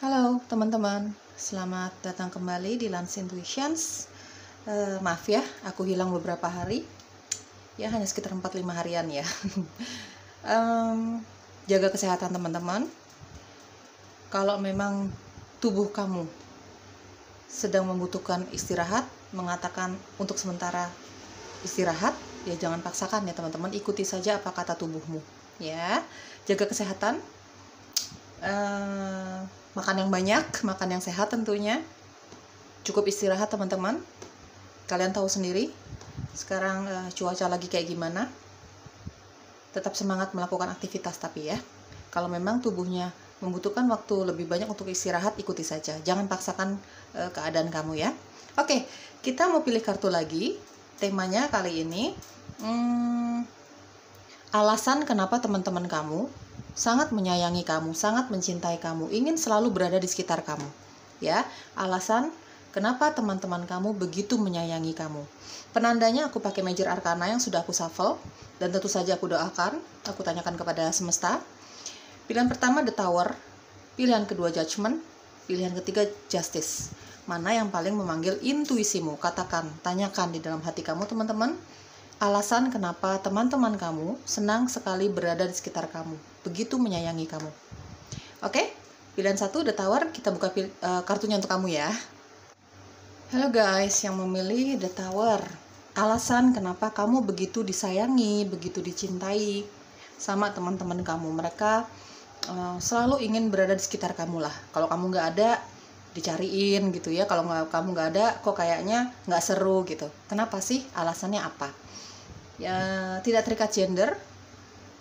Halo teman-teman, selamat datang kembali di Lance Intuitions. Maaf ya, aku hilang beberapa hari. Ya hanya sekitar 4-5 harian ya. Jaga kesehatan teman-teman. Kalau memang tubuh kamu sedang membutuhkan istirahat, mengatakan untuk sementara istirahat, ya jangan paksakan ya teman-teman. Ikuti saja apa kata tubuhmu. Ya, jaga kesehatan. Makan yang banyak, makan yang sehat tentunya. Cukup istirahat teman-teman. Kalian tahu sendiri sekarang cuaca lagi kayak gimana. Tetap semangat melakukan aktivitas tapi ya. Kalau memang tubuhnya membutuhkan waktu lebih banyak untuk istirahat, ikuti saja. Jangan paksakan keadaan kamu ya. Oke, kita mau pilih kartu lagi. Temanya kali ini alasan kenapa teman-teman kamu sangat menyayangi kamu, sangat mencintai kamu, ingin selalu berada di sekitar kamu. Ya, alasan kenapa teman-teman kamu begitu menyayangi kamu. Penandanya aku pakai Major Arcana yang sudah aku shuffle, dan tentu saja aku doakan, aku tanyakan kepada semesta. Pilihan pertama The Tower, pilihan kedua Judgment, pilihan ketiga Justice. Mana yang paling memanggil intuisimu? Katakan, tanyakan di dalam hati kamu teman-teman. Alasan kenapa teman-teman kamu senang sekali berada di sekitar kamu, begitu menyayangi kamu. Oke, pilihan 1 The Tower, kita buka kartunya untuk kamu ya. Halo guys yang memilih The Tower. Alasan kenapa kamu begitu disayangi, begitu dicintai sama teman-teman kamu. Mereka selalu ingin berada di sekitar kamu lah. Kalau kamu nggak ada, dicariin gitu ya. Kalau kamu nggak ada, kok kayaknya nggak seru gitu. Kenapa sih? Alasannya apa? Ya, tidak terikat gender,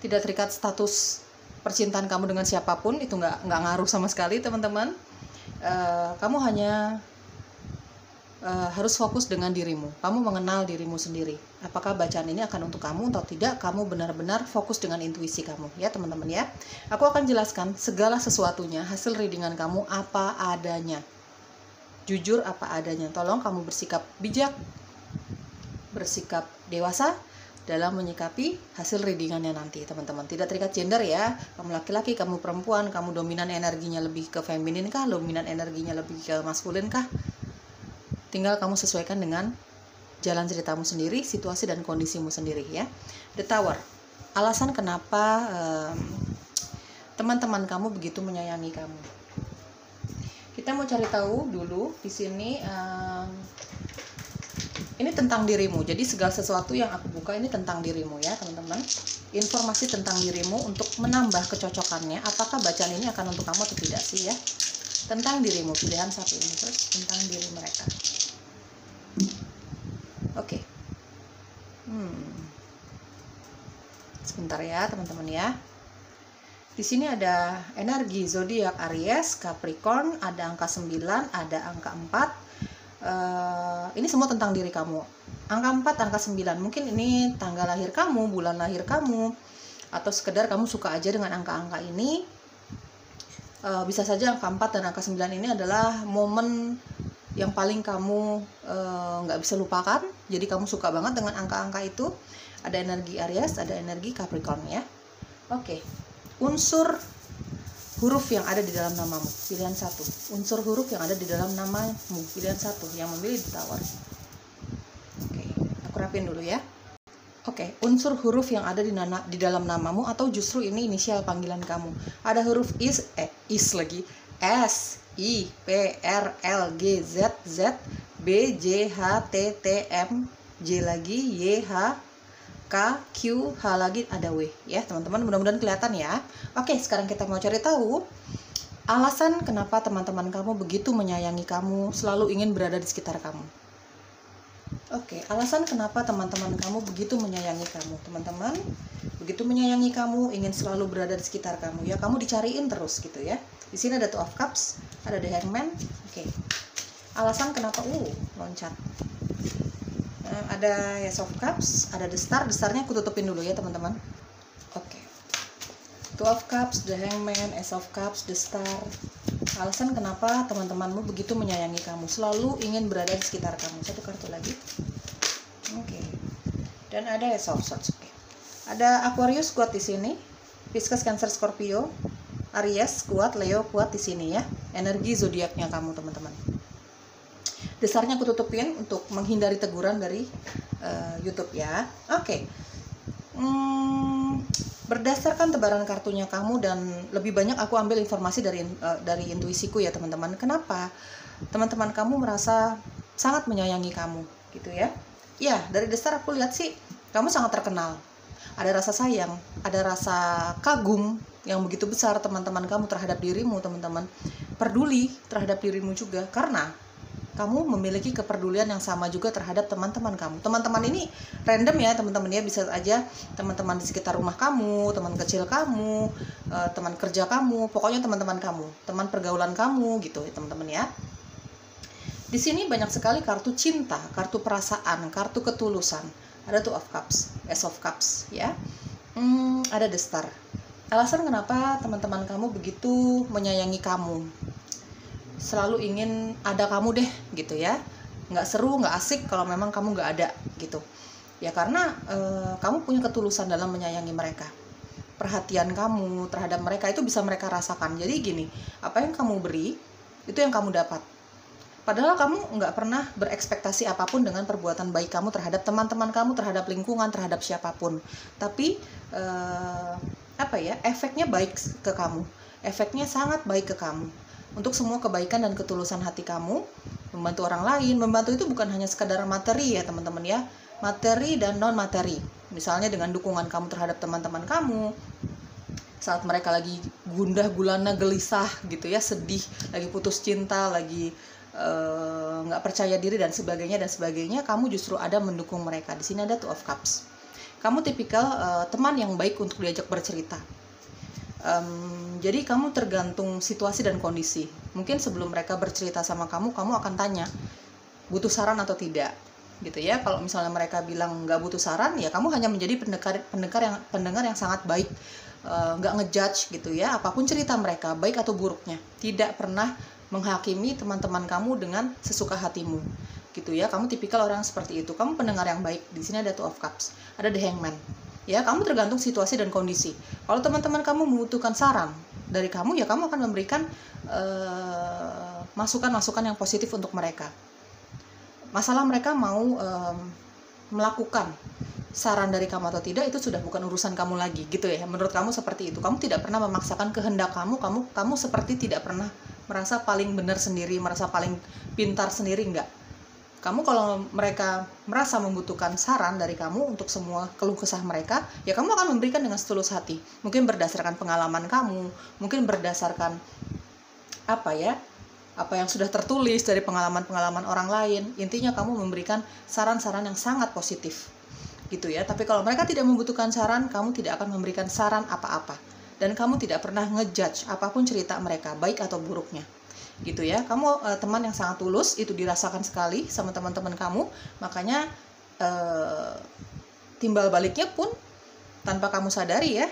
tidak terikat status percintaan kamu dengan siapapun, itu nggak ngaruh sama sekali teman-teman. Kamu hanya harus fokus dengan dirimu. Kamu mengenal dirimu sendiri. Apakah bacaan ini akan untuk kamu atau tidak? Kamu benar-benar fokus dengan intuisi kamu ya teman-teman ya. Aku akan jelaskan segala sesuatunya, hasil readingan kamu apa adanya, jujur apa adanya. Tolong kamu bersikap bijak, bersikap dewasa dalam menyikapi hasil readingannya nanti teman-teman. Tidak terikat gender ya. Kamu laki-laki, kamu perempuan, kamu dominan energinya lebih ke feminin kah, dominan energinya lebih ke maskulin kah? Tinggal kamu sesuaikan dengan jalan ceritamu sendiri, situasi dan kondisimu sendiri ya. The Tower. Alasan kenapa teman-teman kamu begitu menyayangi kamu. Kita mau cari tahu dulu di sini. Ini tentang dirimu, jadi segala sesuatu yang aku buka ini tentang dirimu ya teman-teman. Informasi tentang dirimu untuk menambah kecocokannya. Apakah bacaan ini akan untuk kamu atau tidak sih ya. Tentang dirimu, pilihan satu ini. Terus tentang diri mereka. Oke. Sebentar ya teman-teman ya. Di sini ada energi zodiak Aries, Capricorn, ada angka 9, ada angka 4. Ini semua tentang diri kamu. Angka 4, angka 9, mungkin ini tanggal lahir kamu, bulan lahir kamu, atau sekedar kamu suka aja dengan angka-angka ini. Bisa saja angka 4 dan angka 9 ini adalah momen yang paling kamu nggak bisa lupakan. Jadi kamu suka banget dengan angka-angka itu. Ada energi Aries, ada energi Capricorn ya. Oke. Unsur huruf yang ada di dalam namamu, pilihan 1. Unsur huruf yang ada di dalam namamu, pilihan 1. Yang memilih The Tower. Oke, aku rapin dulu ya. Oke, unsur huruf yang ada di dalam namamu, atau justru ini inisial panggilan kamu. Ada huruf is lagi. S, I, P, R, L, G, Z, Z, B, J, H, T, T, M, J lagi, Y, H, K, Q, H lagi, ada W ya teman-teman, mudah-mudahan kelihatan ya. Oke, sekarang kita mau cari tahu alasan kenapa teman-teman kamu begitu menyayangi kamu, selalu ingin berada di sekitar kamu. Oke, alasan kenapa teman-teman kamu begitu menyayangi kamu. Teman-teman begitu menyayangi kamu, ingin selalu berada di sekitar kamu ya. Kamu dicariin terus gitu ya. Di sini ada Two of Cups, ada The Hangman. Oke. Alasan kenapa loncat. Ada Ace of Cups, ada The Star. The Star-nya aku tutupin dulu ya teman-teman. Oke. Two of Cups, The Hangman, Ace of Cups, The Star. Alasan kenapa teman-temanmu begitu menyayangi kamu, selalu ingin berada di sekitar kamu. Satu kartu lagi. Oke. Dan ada Ace of Swords. Oke. Ada Aquarius kuat di sini. Pisces, Cancer, Scorpio. Aries kuat, Leo kuat di sini ya. Energi zodiaknya kamu teman-teman. Dasarnya aku tutupin untuk menghindari teguran dari YouTube ya. Oke. Berdasarkan tebaran kartunya kamu, dan lebih banyak aku ambil informasi dari intuisiku ya teman-teman. Kenapa teman-teman kamu merasa sangat menyayangi kamu gitu ya? Ya, dari dasar aku lihat sih kamu sangat terkenal. Ada rasa sayang, ada rasa kagum yang begitu besar teman-teman kamu terhadap dirimu, teman-teman. Peduli terhadap dirimu juga karena kamu memiliki kepedulian yang sama juga terhadap teman-teman kamu. Teman-teman ini random ya teman-teman ya, bisa aja teman-teman di sekitar rumah kamu, teman kecil kamu, teman kerja kamu, pokoknya teman-teman kamu, teman pergaulan kamu gitu ya teman-teman ya. Di sini banyak sekali kartu cinta, kartu perasaan, kartu ketulusan. Ada Two of Cups, Ace of Cups ya. Ada The Star. Alasan kenapa teman-teman kamu begitu menyayangi kamu, selalu ingin ada kamu deh gitu ya. Nggak seru, nggak asik kalau memang kamu nggak ada gitu ya, karena kamu punya ketulusan dalam menyayangi mereka. Perhatian kamu terhadap mereka itu bisa mereka rasakan. Jadi gini, apa yang kamu beri itu yang kamu dapat. Padahal kamu nggak pernah berekspektasi apapun dengan perbuatan baik kamu terhadap teman-teman kamu, terhadap lingkungan, terhadap siapapun. Tapi efeknya baik ke kamu. Efeknya sangat baik ke kamu. Untuk semua kebaikan dan ketulusan hati kamu, membantu orang lain. Membantu itu bukan hanya sekadar materi ya teman-teman ya. Materi dan non materi. Misalnya dengan dukungan kamu terhadap teman-teman kamu saat mereka lagi gundah gulana gelisah gitu ya, sedih, lagi putus cinta, lagi nggak percaya diri dan sebagainya, kamu justru ada mendukung mereka. Di sini ada Two of Cups. Kamu tipikal teman yang baik untuk diajak bercerita. Jadi kamu tergantung situasi dan kondisi. Mungkin sebelum mereka bercerita sama kamu akan tanya butuh saran atau tidak gitu ya. Kalau misalnya mereka bilang nggak butuh saran, ya kamu hanya menjadi pendengar yang sangat baik, nggak ngejudge gitu ya apapun cerita mereka, baik atau buruknya. Tidak pernah menghakimi teman-teman kamu dengan sesuka hatimu gitu ya. Kamu tipikal orang seperti itu. Kamu pendengar yang baik. Di sini ada Two of Cups. Ada The Hangman. Ya, kamu tergantung situasi dan kondisi. Kalau teman-teman kamu membutuhkan saran dari kamu, ya kamu akan memberikan masukan-masukan yang positif untuk mereka. Masalah mereka mau melakukan saran dari kamu atau tidak, itu sudah bukan urusan kamu lagi gitu ya. Menurut kamu seperti itu. Kamu tidak pernah memaksakan kehendak kamu seperti tidak pernah merasa paling benar sendiri, merasa paling pintar sendiri, enggak. Kamu kalau mereka merasa membutuhkan saran dari kamu untuk semua keluh kesah mereka, ya kamu akan memberikan dengan setulus hati. Mungkin berdasarkan pengalaman kamu, mungkin berdasarkan apa yang sudah tertulis dari pengalaman-pengalaman orang lain. Intinya kamu memberikan saran-saran yang sangat positif gitu ya. Tapi kalau mereka tidak membutuhkan saran, kamu tidak akan memberikan saran apa-apa. Dan kamu tidak pernah ngejudge apapun cerita mereka, baik atau buruknya gitu ya. Kamu teman yang sangat tulus, itu dirasakan sekali sama teman-teman kamu. Makanya timbal baliknya pun tanpa kamu sadari ya,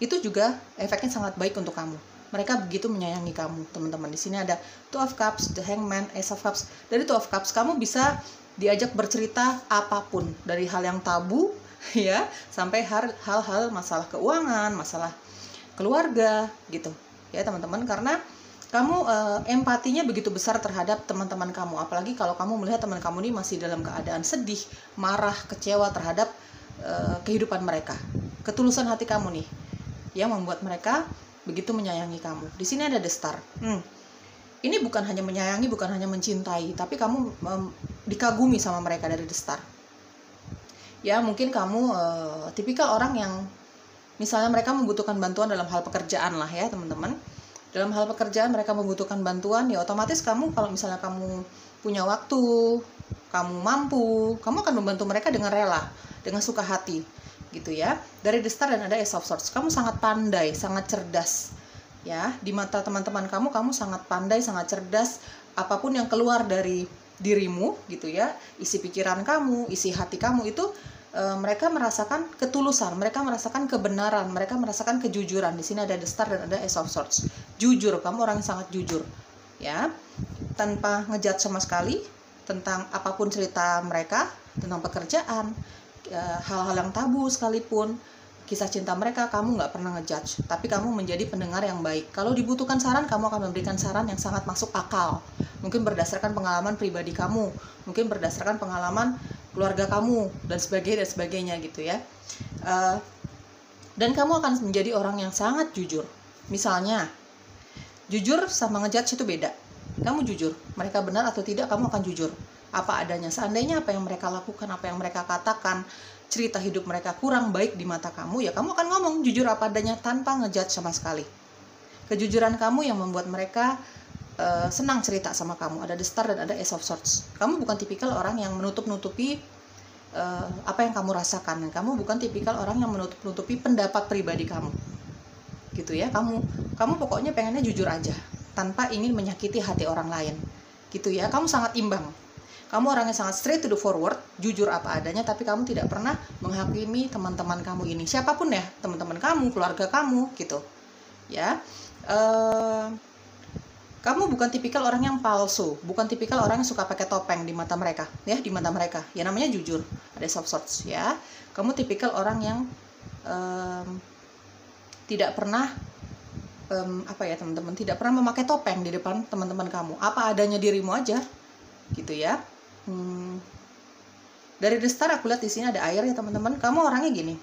itu juga efeknya sangat baik untuk kamu. Mereka begitu menyayangi kamu teman-teman. Di sini ada Two of Cups, The Hangman, Ace of Cups. Dari Two of Cups kamu bisa diajak bercerita apapun, dari hal yang tabu ya sampai hal-hal masalah keuangan, masalah keluarga gitu ya teman-teman. Karena kamu empatinya begitu besar terhadap teman-teman kamu, apalagi kalau kamu melihat teman kamu ini masih dalam keadaan sedih, marah, kecewa terhadap kehidupan mereka. Ketulusan hati kamu nih yang membuat mereka begitu menyayangi kamu. Di sini ada The Star. Ini bukan hanya menyayangi, bukan hanya mencintai, tapi kamu dikagumi sama mereka dari The Star. Ya mungkin kamu tipikal orang yang misalnya mereka membutuhkan bantuan dalam hal pekerjaan lah ya teman-teman. Dalam hal pekerjaan mereka membutuhkan bantuan, ya otomatis kamu kalau misalnya kamu punya waktu, kamu mampu, kamu akan membantu mereka dengan rela, dengan suka hati gitu ya. Dari The Star dan ada Ace of Swords. Kamu sangat pandai, sangat cerdas ya. Di mata teman-teman kamu sangat pandai, sangat cerdas. Apapun yang keluar dari dirimu gitu ya, isi pikiran kamu, isi hati kamu itu mereka merasakan ketulusan, mereka merasakan kebenaran, mereka merasakan kejujuran. Di sini ada The Star dan ada Ace of Swords. Jujur, kamu orang yang sangat jujur ya, tanpa ngejudge sama sekali tentang apapun cerita mereka, tentang pekerjaan, hal-hal yang tabu sekalipun, kisah cinta mereka, kamu nggak pernah ngejudge, tapi kamu menjadi pendengar yang baik. Kalau dibutuhkan saran, kamu akan memberikan saran yang sangat masuk akal. Mungkin berdasarkan pengalaman pribadi kamu, mungkin berdasarkan pengalaman keluarga kamu, dan sebagainya gitu ya. Dan kamu akan menjadi orang yang sangat jujur. Misalnya, jujur sama ngejudge itu beda. Kamu jujur, mereka benar atau tidak, kamu akan jujur apa adanya. Seandainya apa yang mereka lakukan, apa yang mereka katakan, cerita hidup mereka kurang baik di mata kamu, ya kamu akan ngomong jujur apa adanya tanpa ngejudge sama sekali. Kejujuran kamu yang membuat mereka senang cerita sama kamu. Ada the star dan ada ace of swords. Kamu bukan tipikal orang yang menutup-nutupi apa yang kamu rasakan. Kamu bukan tipikal orang yang menutup-nutupi pendapat pribadi kamu, gitu ya. Kamu pokoknya pengennya jujur aja, tanpa ingin menyakiti hati orang lain, gitu ya. Kamu sangat imbang. Kamu orangnya sangat straight to the forward, jujur apa adanya, tapi kamu tidak pernah menghakimi teman-teman kamu ini, siapapun ya, teman-teman kamu, keluarga kamu, gitu ya. Kamu bukan tipikal orang yang palsu, bukan tipikal orang yang suka pakai topeng di mata mereka, ya, di mata mereka. Ya namanya jujur, ada soft sorts, ya. Kamu tipikal orang yang tidak pernah teman-teman, tidak pernah memakai topeng di depan teman-teman kamu. Apa adanya dirimu aja, gitu ya. Dari the star aku lihat di sini ada air ya teman-teman. Kamu orangnya gini.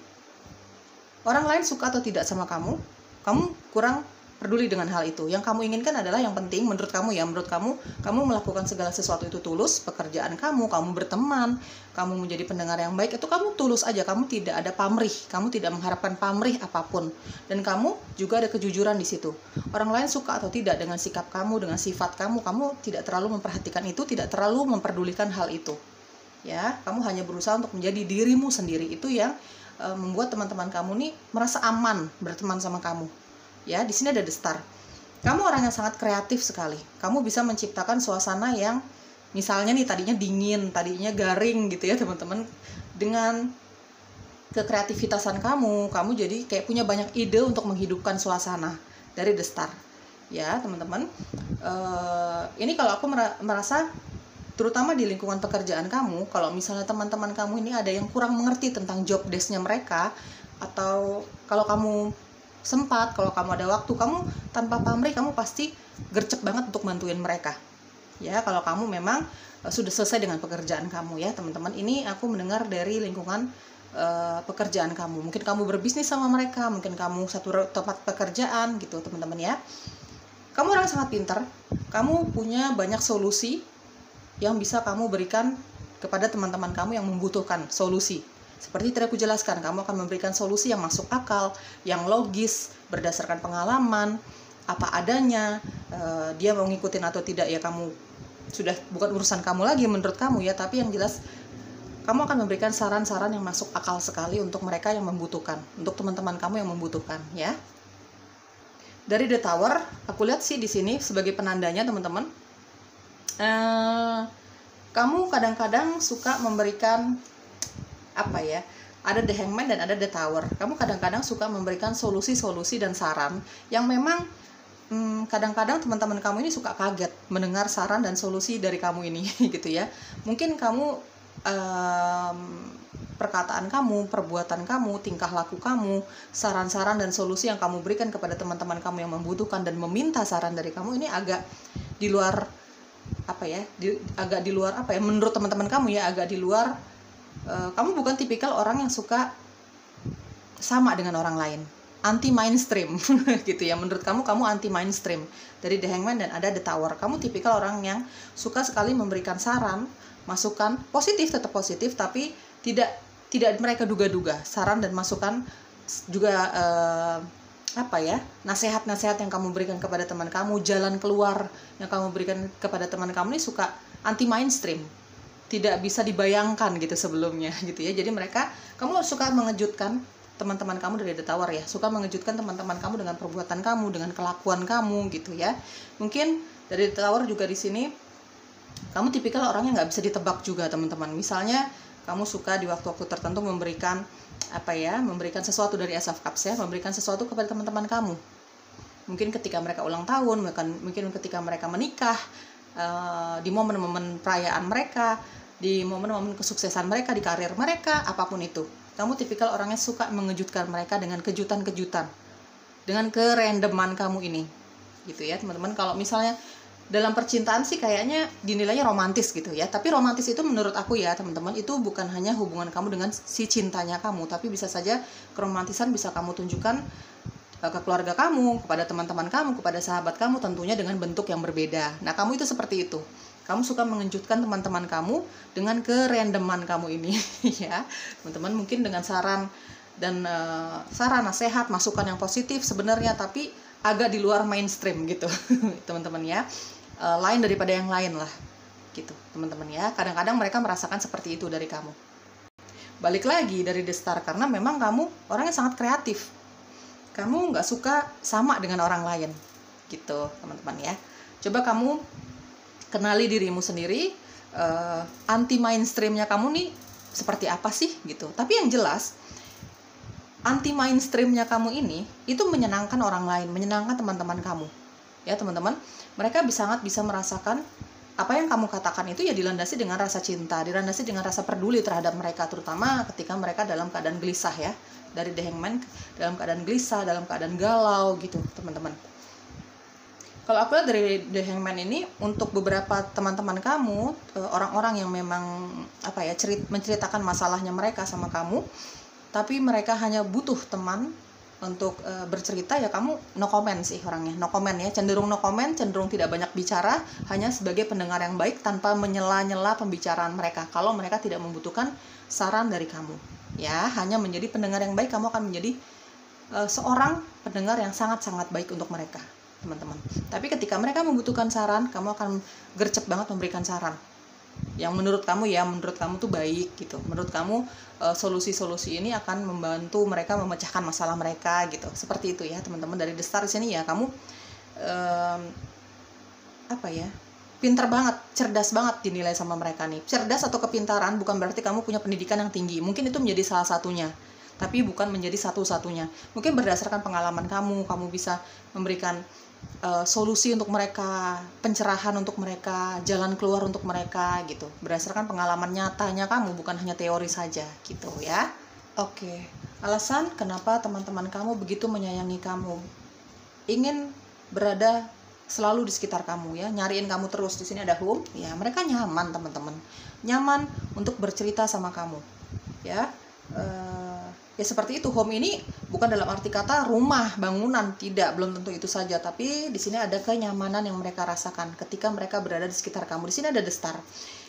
Orang lain suka atau tidak sama kamu kurang peduli dengan hal itu. Yang kamu inginkan adalah yang penting menurut kamu ya, kamu melakukan segala sesuatu itu tulus, pekerjaan kamu berteman, kamu menjadi pendengar yang baik, itu kamu tulus aja, kamu tidak ada pamrih, kamu tidak mengharapkan pamrih apapun, dan kamu juga ada kejujuran di situ. Orang lain suka atau tidak dengan sikap kamu, dengan sifat kamu tidak terlalu memperhatikan itu, tidak terlalu memperdulikan hal itu. Ya, kamu hanya berusaha untuk menjadi dirimu sendiri. Itu yang membuat teman-teman kamu nih merasa aman berteman sama kamu. Ya, di sini ada the star. Kamu orang yang sangat kreatif sekali. Kamu bisa menciptakan suasana yang misalnya nih tadinya dingin, tadinya garing gitu ya teman-teman. Dengan kekreativitasan kamu jadi kayak punya banyak ide untuk menghidupkan suasana dari the star. Ya teman-teman. Ini kalau aku merasa terutama di lingkungan pekerjaan kamu, kalau misalnya teman-teman kamu ini ada yang kurang mengerti tentang job desk-nya mereka, atau kalau kamu sempat, kalau kamu ada waktu, kamu tanpa pamrih kamu pasti gercep banget untuk bantuin mereka. Ya, kalau kamu memang sudah selesai dengan pekerjaan kamu ya, teman-teman. Ini aku mendengar dari lingkungan pekerjaan kamu. Mungkin kamu berbisnis sama mereka, mungkin kamu satu tempat pekerjaan gitu, teman-teman ya. Kamu orang sangat pintar, kamu punya banyak solusi yang bisa kamu berikan kepada teman-teman kamu yang membutuhkan solusi. Seperti tadi aku jelaskan, kamu akan memberikan solusi yang masuk akal, yang logis, berdasarkan pengalaman, apa adanya. Dia mau ngikutin atau tidak ya kamu sudah bukan urusan kamu lagi menurut kamu ya, tapi yang jelas kamu akan memberikan saran-saran yang masuk akal sekali untuk mereka yang membutuhkan, untuk teman-teman kamu yang membutuhkan ya. Dari the tower, aku lihat sih di sini sebagai penandanya teman-teman. Kamu kadang-kadang suka memberikan apa ya, ada the hangman dan ada the tower. Kamu kadang-kadang suka memberikan solusi-solusi dan saran yang memang kadang-kadang teman-teman kamu ini suka kaget mendengar saran dan solusi dari kamu ini gitu ya. Mungkin kamu perkataan kamu, perbuatan kamu, tingkah laku kamu, saran-saran dan solusi yang kamu berikan kepada teman-teman kamu yang membutuhkan dan meminta saran dari kamu ini agak di luar menurut teman-teman kamu ya, agak di luar. Kamu bukan tipikal orang yang suka sama dengan orang lain, anti mainstream gitu ya. Menurut kamu anti mainstream. Dari the hangman dan ada the tower, kamu tipikal orang yang suka sekali memberikan saran, masukan positif, tetap positif, tapi tidak mereka duga-duga. Saran dan masukan juga nasihat-nasihat yang kamu berikan kepada teman kamu, jalan keluar yang kamu berikan kepada teman kamu ini suka anti mainstream, tidak bisa dibayangkan gitu sebelumnya gitu ya. Jadi kamu suka mengejutkan teman-teman kamu dari the tower ya, suka mengejutkan teman-teman kamu dengan perbuatan kamu, dengan kelakuan kamu gitu ya. Mungkin dari the tower juga di sini kamu tipikal orang yang nggak bisa ditebak juga teman-teman. Misalnya kamu suka di waktu-waktu tertentu memberikan sesuatu dari Ace of Cups ya, memberikan sesuatu kepada teman-teman kamu. Mungkin ketika mereka ulang tahun, mungkin ketika mereka menikah, di momen-momen perayaan mereka, di momen-momen kesuksesan mereka, di karir mereka, apapun itu. Kamu tipikal orangnya suka mengejutkan mereka dengan kejutan-kejutan, dengan kerandoman kamu ini, gitu ya teman-teman. Kalau misalnya dalam percintaan sih kayaknya dinilainya romantis gitu ya, tapi romantis itu menurut aku ya teman-teman, itu bukan hanya hubungan kamu dengan si cintanya kamu, tapi bisa saja keromantisan bisa kamu tunjukkan ke keluarga kamu, kepada teman-teman kamu, kepada sahabat kamu, tentunya dengan bentuk yang berbeda. Nah, kamu itu seperti itu. Kamu suka mengejutkan teman-teman kamu dengan kerandoman kamu ini ya teman-teman. Mungkin dengan saran dan saran, nasihat, masukan yang positif sebenarnya, tapi agak di luar mainstream gitu teman-teman ya. Lain daripada yang lain lah gitu teman-teman ya. Kadang-kadang mereka merasakan seperti itu dari kamu. Balik lagi dari The Star, karena memang kamu orangnya sangat kreatif. Kamu nggak suka sama dengan orang lain gitu teman-teman ya. Coba kamu kenali dirimu sendiri, anti mainstreamnya kamu nih seperti apa sih gitu. Tapi yang jelas anti mainstreamnya kamu ini itu menyenangkan orang lain, menyenangkan teman-teman kamu ya teman-teman. Mereka sangat bisa merasakan apa yang kamu katakan itu ya dilandasi dengan rasa cinta, dilandasi dengan rasa peduli terhadap mereka, terutama ketika mereka dalam keadaan gelisah ya. Dari The Hangman, dalam keadaan gelisah, dalam keadaan galau gitu teman-teman. Kalau aku lihat dari The Hangman ini, untuk beberapa teman-teman kamu, orang-orang yang memang menceritakan masalahnya mereka sama kamu, tapi mereka hanya butuh teman untuk bercerita, ya kamu no comment sih orangnya, no comment ya, cenderung no comment, cenderung tidak banyak bicara, hanya sebagai pendengar yang baik tanpa menyela-nyela pembicaraan mereka. Kalau mereka tidak membutuhkan saran dari kamu ya, hanya menjadi pendengar yang baik, kamu akan menjadi seorang pendengar yang sangat-sangat baik untuk mereka teman-teman. Tapi ketika mereka membutuhkan saran, kamu akan gercep banget memberikan saran yang menurut kamu tuh baik gitu. Menurut kamu solusi-solusi ini akan membantu mereka memecahkan masalah mereka gitu. Seperti itu ya teman-teman. Dari The Star di sini ya, kamu pinter banget, cerdas banget dinilai sama mereka nih. Cerdas atau kepintaran bukan berarti kamu punya pendidikan yang tinggi. Mungkin itu menjadi salah satunya, tapi bukan menjadi satu-satunya. Mungkin berdasarkan pengalaman kamu bisa memberikan solusi untuk mereka, pencerahan untuk mereka, jalan keluar untuk mereka gitu. Berdasarkan pengalaman nyatanya kamu, bukan hanya teori saja gitu ya. Oke, alasan kenapa teman-teman kamu begitu menyayangi kamu, ingin berada selalu di sekitar kamu ya, nyariin kamu terus. Di sini ada home, ya mereka nyaman teman-teman, nyaman untuk bercerita sama kamu ya. Ya seperti itu. Home ini bukan dalam arti kata rumah, bangunan, tidak, belum tentu itu saja, tapi di sini ada kenyamanan yang mereka rasakan ketika mereka berada di sekitar kamu. Di sini ada The Star.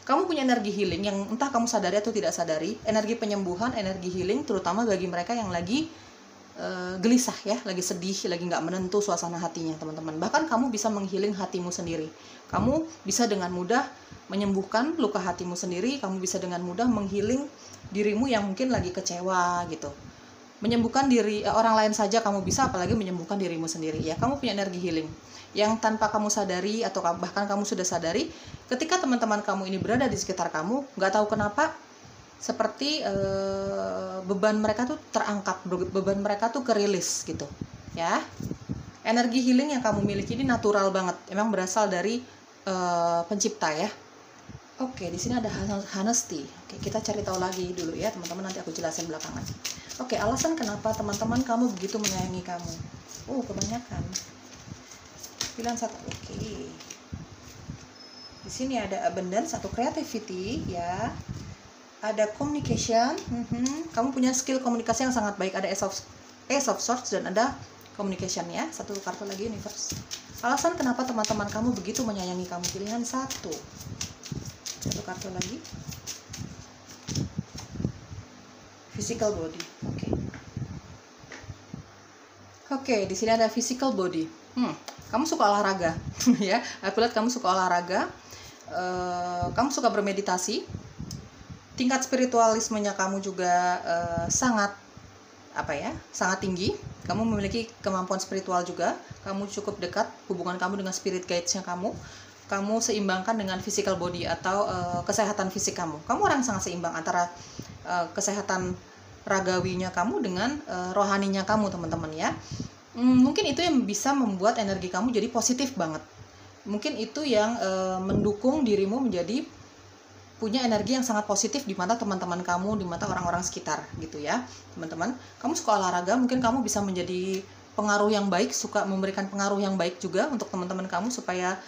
Kamu punya energi healing yang entah kamu sadari atau tidak sadari, energi penyembuhan, energi healing, terutama bagi mereka yang lagi gelisah ya, lagi sedih, lagi nggak menentu suasana hatinya teman-teman. Bahkan kamu bisa menghealing hatimu sendiri. Kamu bisa dengan mudah menyembuhkan luka hatimu sendiri. Kamu bisa dengan mudah menghealing dirimu yang mungkin lagi kecewa gitu. Menyembuhkan diri orang lain saja kamu bisa, apalagi menyembuhkan dirimu sendiri ya. Kamu punya energi healing yang tanpa kamu sadari atau bahkan kamu sudah sadari. Ketika teman-teman kamu ini berada di sekitar kamu, nggak tahu kenapa seperti beban mereka tuh terangkat, beban mereka tuh kerilis gitu ya. Energi healing yang kamu miliki ini natural banget, emang berasal dari pencipta ya. Oke, di sini ada honesty. Oke, kita cari tahu lagi dulu ya teman-teman, nanti aku jelasin belakangan. Oke, alasan kenapa teman-teman kamu begitu menyayangi kamu. Kebanyakan pilihan satu. Oke, di sini ada abundance atau creativity ya. Ada communication, kamu punya skill komunikasi yang sangat baik. Ada Ace of Swords dan ada communication ya. Satu kartu lagi, universe. Alasan kenapa teman-teman kamu begitu menyayangi kamu, pilihan satu kartu lagi, physical body. Oke, di sini ada physical body. Kamu suka olahraga ya. Aku lihat kamu suka olahraga, kamu suka bermeditasi. Tingkat spiritualismenya kamu juga sangat tinggi. Kamu memiliki kemampuan spiritual juga. Kamu cukup dekat hubungan kamu dengan spirit guides-nya kamu. Kamu seimbangkan dengan physical body atau kesehatan fisik kamu. Kamu orang sangat seimbang antara kesehatan ragawinya kamu dengan rohaninya kamu teman-teman ya. Mungkin itu yang bisa membuat energi kamu jadi positif banget. Mungkin itu yang mendukung dirimu menjadi punya energi yang sangat positif di mata teman-teman kamu, di mata orang-orang sekitar gitu ya teman-teman. Kamu suka olahraga, mungkin kamu bisa menjadi pengaruh yang baik, suka memberikan pengaruh yang baik juga untuk teman-teman kamu supaya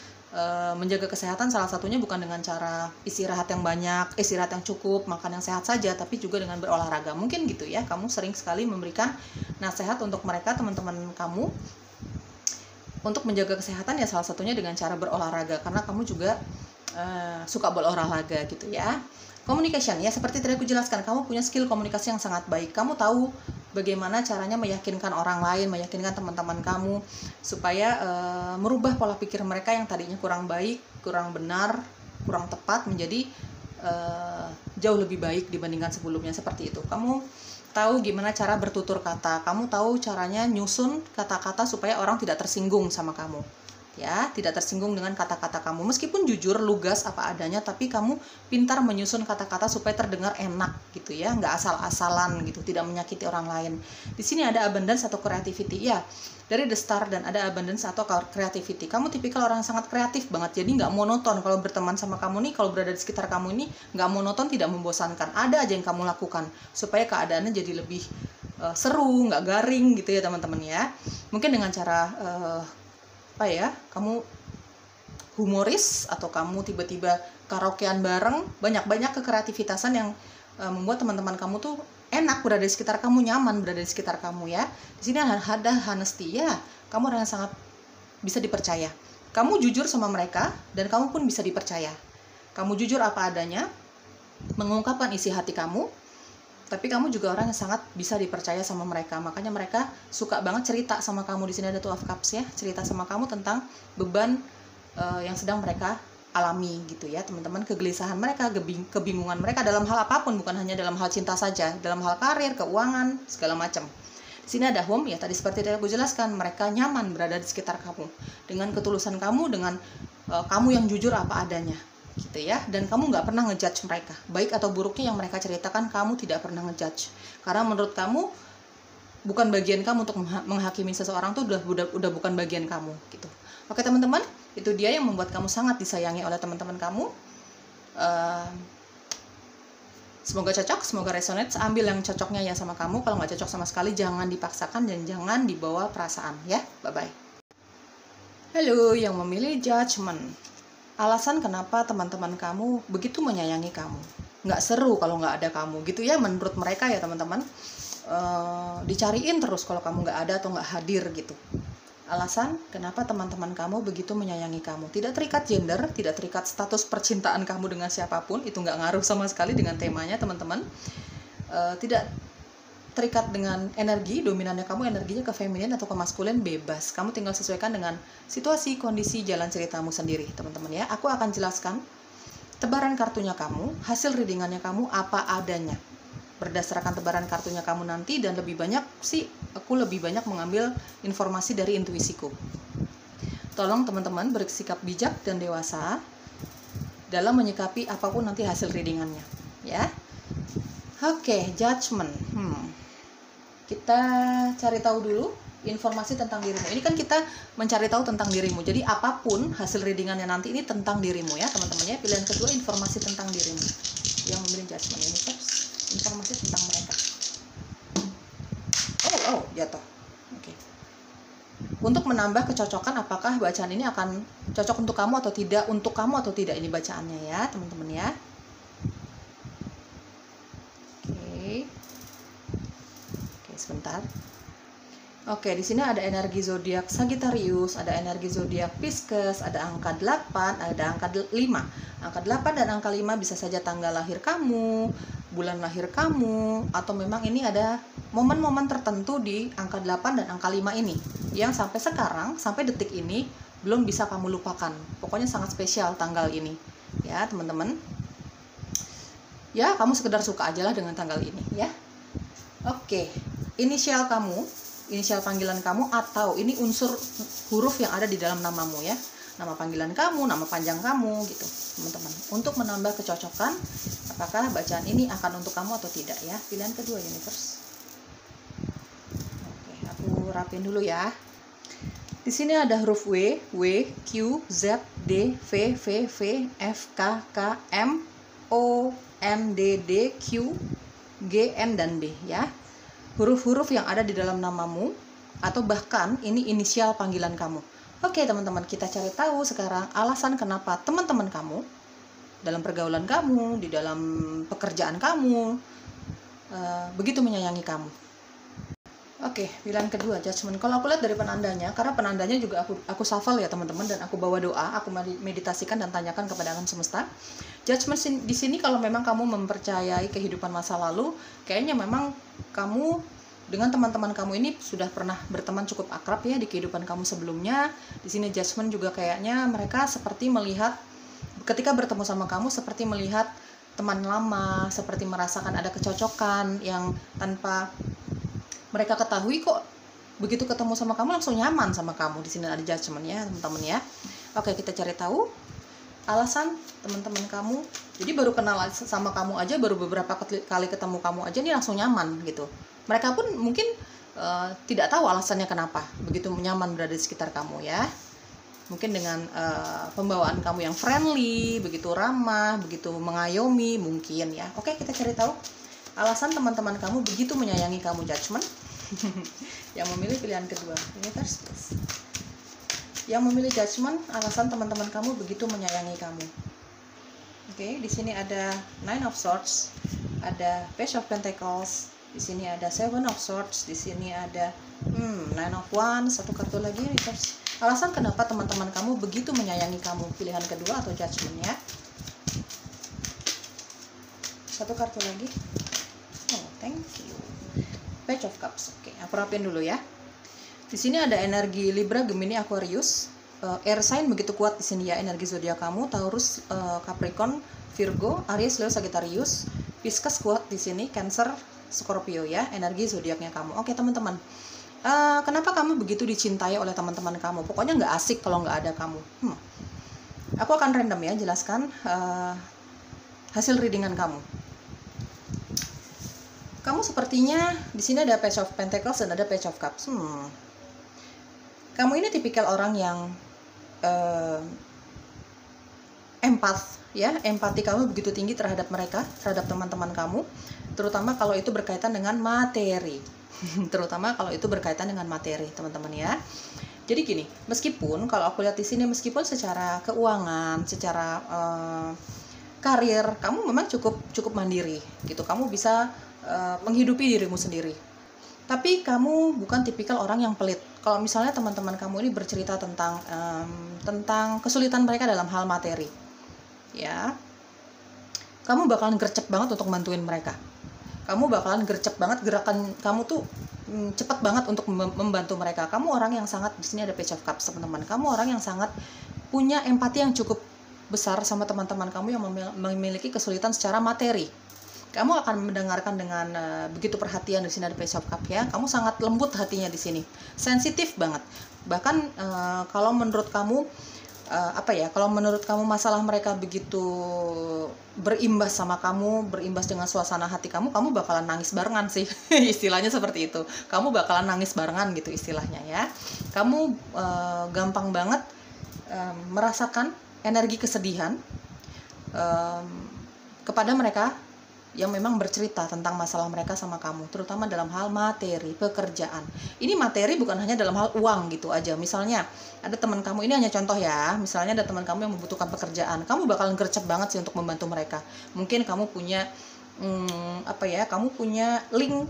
menjaga kesehatan. Salah satunya bukan dengan cara istirahat yang banyak, istirahat yang cukup, makan yang sehat saja, tapi juga dengan berolahraga. Mungkin gitu ya, kamu sering sekali memberikan nasihat untuk mereka, teman-teman kamu, untuk menjaga kesehatan ya salah satunya dengan cara berolahraga, karena kamu juga suka berolahraga gitu ya. Communication ya, seperti tadi aku jelaskan, kamu punya skill komunikasi yang sangat baik. Kamu tahu bagaimana caranya meyakinkan orang lain, meyakinkan teman-teman kamu supaya merubah pola pikir mereka yang tadinya kurang baik, kurang benar, kurang tepat menjadi jauh lebih baik dibandingkan sebelumnya. Seperti itu. Kamu tahu gimana cara bertutur kata, kamu tahu caranya nyusun kata-kata supaya orang tidak tersinggung sama kamu. Ya, tidak tersinggung dengan kata-kata kamu. Meskipun jujur, lugas, apa adanya, tapi kamu pintar menyusun kata-kata supaya terdengar enak gitu ya, nggak asal-asalan gitu, tidak menyakiti orang lain. Di sini ada abundance atau creativity ya, dari the start, dan ada abundance atau creativity. Kamu tipikal orang yang sangat kreatif banget, jadi nggak monoton kalau berteman sama kamu nih, kalau berada di sekitar kamu ini nggak monoton, tidak membosankan. Ada aja yang kamu lakukan supaya keadaannya jadi lebih seru, nggak garing gitu ya teman-teman ya. Mungkin dengan cara kamu humoris, atau kamu tiba-tiba karaokean bareng, banyak kekreativitasan yang membuat teman-teman kamu tuh enak berada di sekitar kamu, nyaman berada di sekitar kamu ya. Di sini ada honesty ya, kamu orang yang sangat bisa dipercaya. Kamu jujur sama mereka dan kamu pun bisa dipercaya. Kamu jujur apa adanya, mengungkapkan isi hati kamu, tapi kamu juga orang yang sangat bisa dipercaya sama mereka. Makanya mereka suka banget cerita sama kamu. Di sini ada Two of Cups ya, cerita sama kamu tentang beban yang sedang mereka alami gitu ya teman-teman, kegelisahan mereka, kebingungan mereka dalam hal apapun, bukan hanya dalam hal cinta saja, dalam hal karir, keuangan, segala macam. Di sini ada home ya, tadi seperti yang aku jelaskan, mereka nyaman berada di sekitar kamu dengan ketulusan kamu, dengan kamu yang jujur apa adanya gitu ya, dan kamu nggak pernah ngejudge mereka, baik atau buruknya yang mereka ceritakan, kamu tidak pernah ngejudge, karena menurut kamu bukan bagian kamu untuk menghakimi seseorang, tuh udah bukan bagian kamu gitu. Oke teman-teman, itu dia yang membuat kamu sangat disayangi oleh teman-teman kamu. Semoga cocok, semoga resonate. Ambil yang cocoknya ya sama kamu, kalau nggak cocok sama sekali jangan dipaksakan dan jangan dibawa perasaan ya. Bye bye. Halo yang memilih judgment. Alasan kenapa teman-teman kamu begitu menyayangi kamu, nggak seru kalau nggak ada kamu gitu ya, menurut mereka ya teman-teman. Dicariin terus kalau kamu nggak ada atau nggak hadir gitu. Alasan kenapa teman-teman kamu begitu menyayangi kamu, tidak terikat gender, tidak terikat status percintaan kamu dengan siapapun, itu nggak ngaruh sama sekali dengan temanya teman-teman. Tidak terikat dengan energi, dominannya kamu energinya ke feminin atau ke maskulin, bebas. Kamu tinggal sesuaikan dengan situasi, kondisi, jalan ceritamu sendiri, teman-teman ya. Aku akan jelaskan tebaran kartunya kamu, hasil readingannya kamu apa adanya. Berdasarkan tebaran kartunya kamu nanti, dan lebih banyak sih, aku lebih banyak mengambil informasi dari intuisiku. Tolong teman-teman bersikap bijak dan dewasa dalam menyikapi apapun nanti hasil readingannya ya. Oke, judgment. Kita cari tahu dulu informasi tentang dirimu. Ini kan kita mencari tahu tentang dirimu. Jadi apapun hasil readingannya nanti ini tentang dirimu ya teman-teman ya. Pilihan kedua, informasi tentang dirimu. Yang memilih judgment ini informasi tentang mereka. Jatuh. Oke. Untuk menambah kecocokan, apakah bacaan ini akan cocok untuk kamu atau tidak? Untuk kamu atau tidak ini bacaannya ya teman-teman ya. Sebentar. Oke, di sini ada energi zodiak Sagittarius, ada energi zodiak Pisces, ada angka 8, ada angka 5. Angka 8 dan angka 5 bisa saja tanggal lahir kamu, bulan lahir kamu, atau memang ini ada momen-momen tertentu di angka 8 dan angka 5 ini yang sampai sekarang, sampai detik ini belum bisa kamu lupakan. Pokoknya sangat spesial tanggal ini. Ya, teman-teman. Ya, kamu sekedar suka aja lah dengan tanggal ini, ya. Oke. Inisial kamu, inisial panggilan kamu, atau ini unsur huruf yang ada di dalam namamu ya, nama panggilan kamu, nama panjang kamu gitu teman-teman, untuk menambah kecocokan apakah bacaan ini akan untuk kamu atau tidak ya. Pilihan kedua, universe. Oke, aku rapin dulu ya. Di sini ada huruf W, Q, Z, D, V, F, K, M, O, N, D, D, Q, G, N, dan D ya. Huruf-huruf yang ada di dalam namamu, atau bahkan ini inisial panggilan kamu. Oke teman-teman, kita cari tahu sekarang alasan kenapa teman-teman kamu dalam pergaulan kamu, di dalam pekerjaan kamu, begitu menyayangi kamu. Oke, pilihan kedua, judgment. Kalau aku lihat dari penandanya, karena penandanya juga aku shuffle ya teman-teman, dan aku bawa doa, aku meditasikan dan tanyakan kepada alam semesta. Judgment di sini kalau memang kamu mempercayai kehidupan masa lalu, kayaknya memang kamu dengan teman-teman kamu ini sudah pernah berteman cukup akrab ya di kehidupan kamu sebelumnya. Di sini judgment juga kayaknya mereka seperti melihat ketika bertemu sama kamu seperti melihat teman lama, seperti merasakan ada kecocokan yang tanpa mereka ketahui kok begitu ketemu sama kamu langsung nyaman sama kamu. Di sini ada judgment ya teman-teman ya. Oke, kita cari tahu alasan teman-teman kamu. Jadi baru kenal sama kamu aja, baru beberapa kali ketemu kamu aja nih langsung nyaman gitu. Mereka pun mungkin tidak tahu alasannya kenapa begitu nyaman berada di sekitar kamu ya. Mungkin dengan pembawaan kamu yang friendly, begitu ramah, begitu mengayomi mungkin ya. Oke, kita cari tahu alasan teman-teman kamu begitu menyayangi kamu, judgment. Yang memilih pilihan kedua, universe please. Yang memilih judgment, alasan teman-teman kamu begitu menyayangi kamu. Oke, di sini ada Nine of Swords, ada Page of Pentacles, di sini ada Seven of Swords, di sini ada Nine of Wands, satu kartu lagi reverse. Alasan kenapa teman-teman kamu begitu menyayangi kamu, pilihan kedua atau judgment ya. Satu kartu lagi. Oh, thank you. Page of Cups. Oke, aku rapiin dulu ya. Di sini ada energi Libra, Gemini, Aquarius. Air sign begitu kuat di sini ya, energi zodiak kamu. Taurus, Capricorn, Virgo, Aries, Leo, Sagittarius. Pisces kuat di sini, Cancer, Scorpio ya, energi zodiaknya kamu. Oke teman-teman, kenapa kamu begitu dicintai oleh teman-teman kamu? Pokoknya nggak asik kalau nggak ada kamu. Aku akan random ya, jelaskan hasil readingan kamu. Kamu sepertinya di sini ada Page of Pentacles dan ada Page of Cups. Kamu ini tipikal orang yang empath ya, empati kamu begitu tinggi terhadap mereka, terhadap teman-teman kamu, terutama kalau itu berkaitan dengan materi. Terutama kalau itu berkaitan dengan materi, teman-teman ya. Jadi gini, meskipun kalau aku lihat di sini, meskipun secara keuangan, secara karir, kamu memang cukup mandiri gitu. Kamu bisa menghidupi dirimu sendiri. Tapi kamu bukan tipikal orang yang pelit. Kalau misalnya teman-teman kamu ini bercerita tentang kesulitan mereka dalam hal materi, ya, kamu bakalan gercep banget untuk bantuin mereka. Kamu bakalan gercep banget, gerakan kamu tuh cepat banget untuk membantu mereka. Kamu orang yang sangat, di sini ada Page of Cups teman-teman. Kamu orang yang sangat punya empati yang cukup besar sama teman-teman kamu yang memiliki kesulitan secara materi. Kamu akan mendengarkan dengan begitu perhatian. Di sini ada Page of Cups ya. Kamu sangat lembut hatinya di sini, sensitif banget. Bahkan kalau menurut kamu kalau menurut kamu masalah mereka begitu berimbas sama kamu, berimbas dengan suasana hati kamu bakalan nangis barengan sih. Istilahnya seperti itu. Kamu bakalan nangis barengan gitu istilahnya ya. Kamu gampang banget merasakan energi kesedihan kepada mereka yang memang bercerita tentang masalah mereka sama kamu, terutama dalam hal materi, pekerjaan. Ini materi bukan hanya dalam hal uang gitu aja. Misalnya ada teman kamu, ini hanya contoh ya, misalnya ada teman kamu yang membutuhkan pekerjaan, kamu bakalan gercep banget sih untuk membantu mereka. Mungkin kamu punya kamu punya link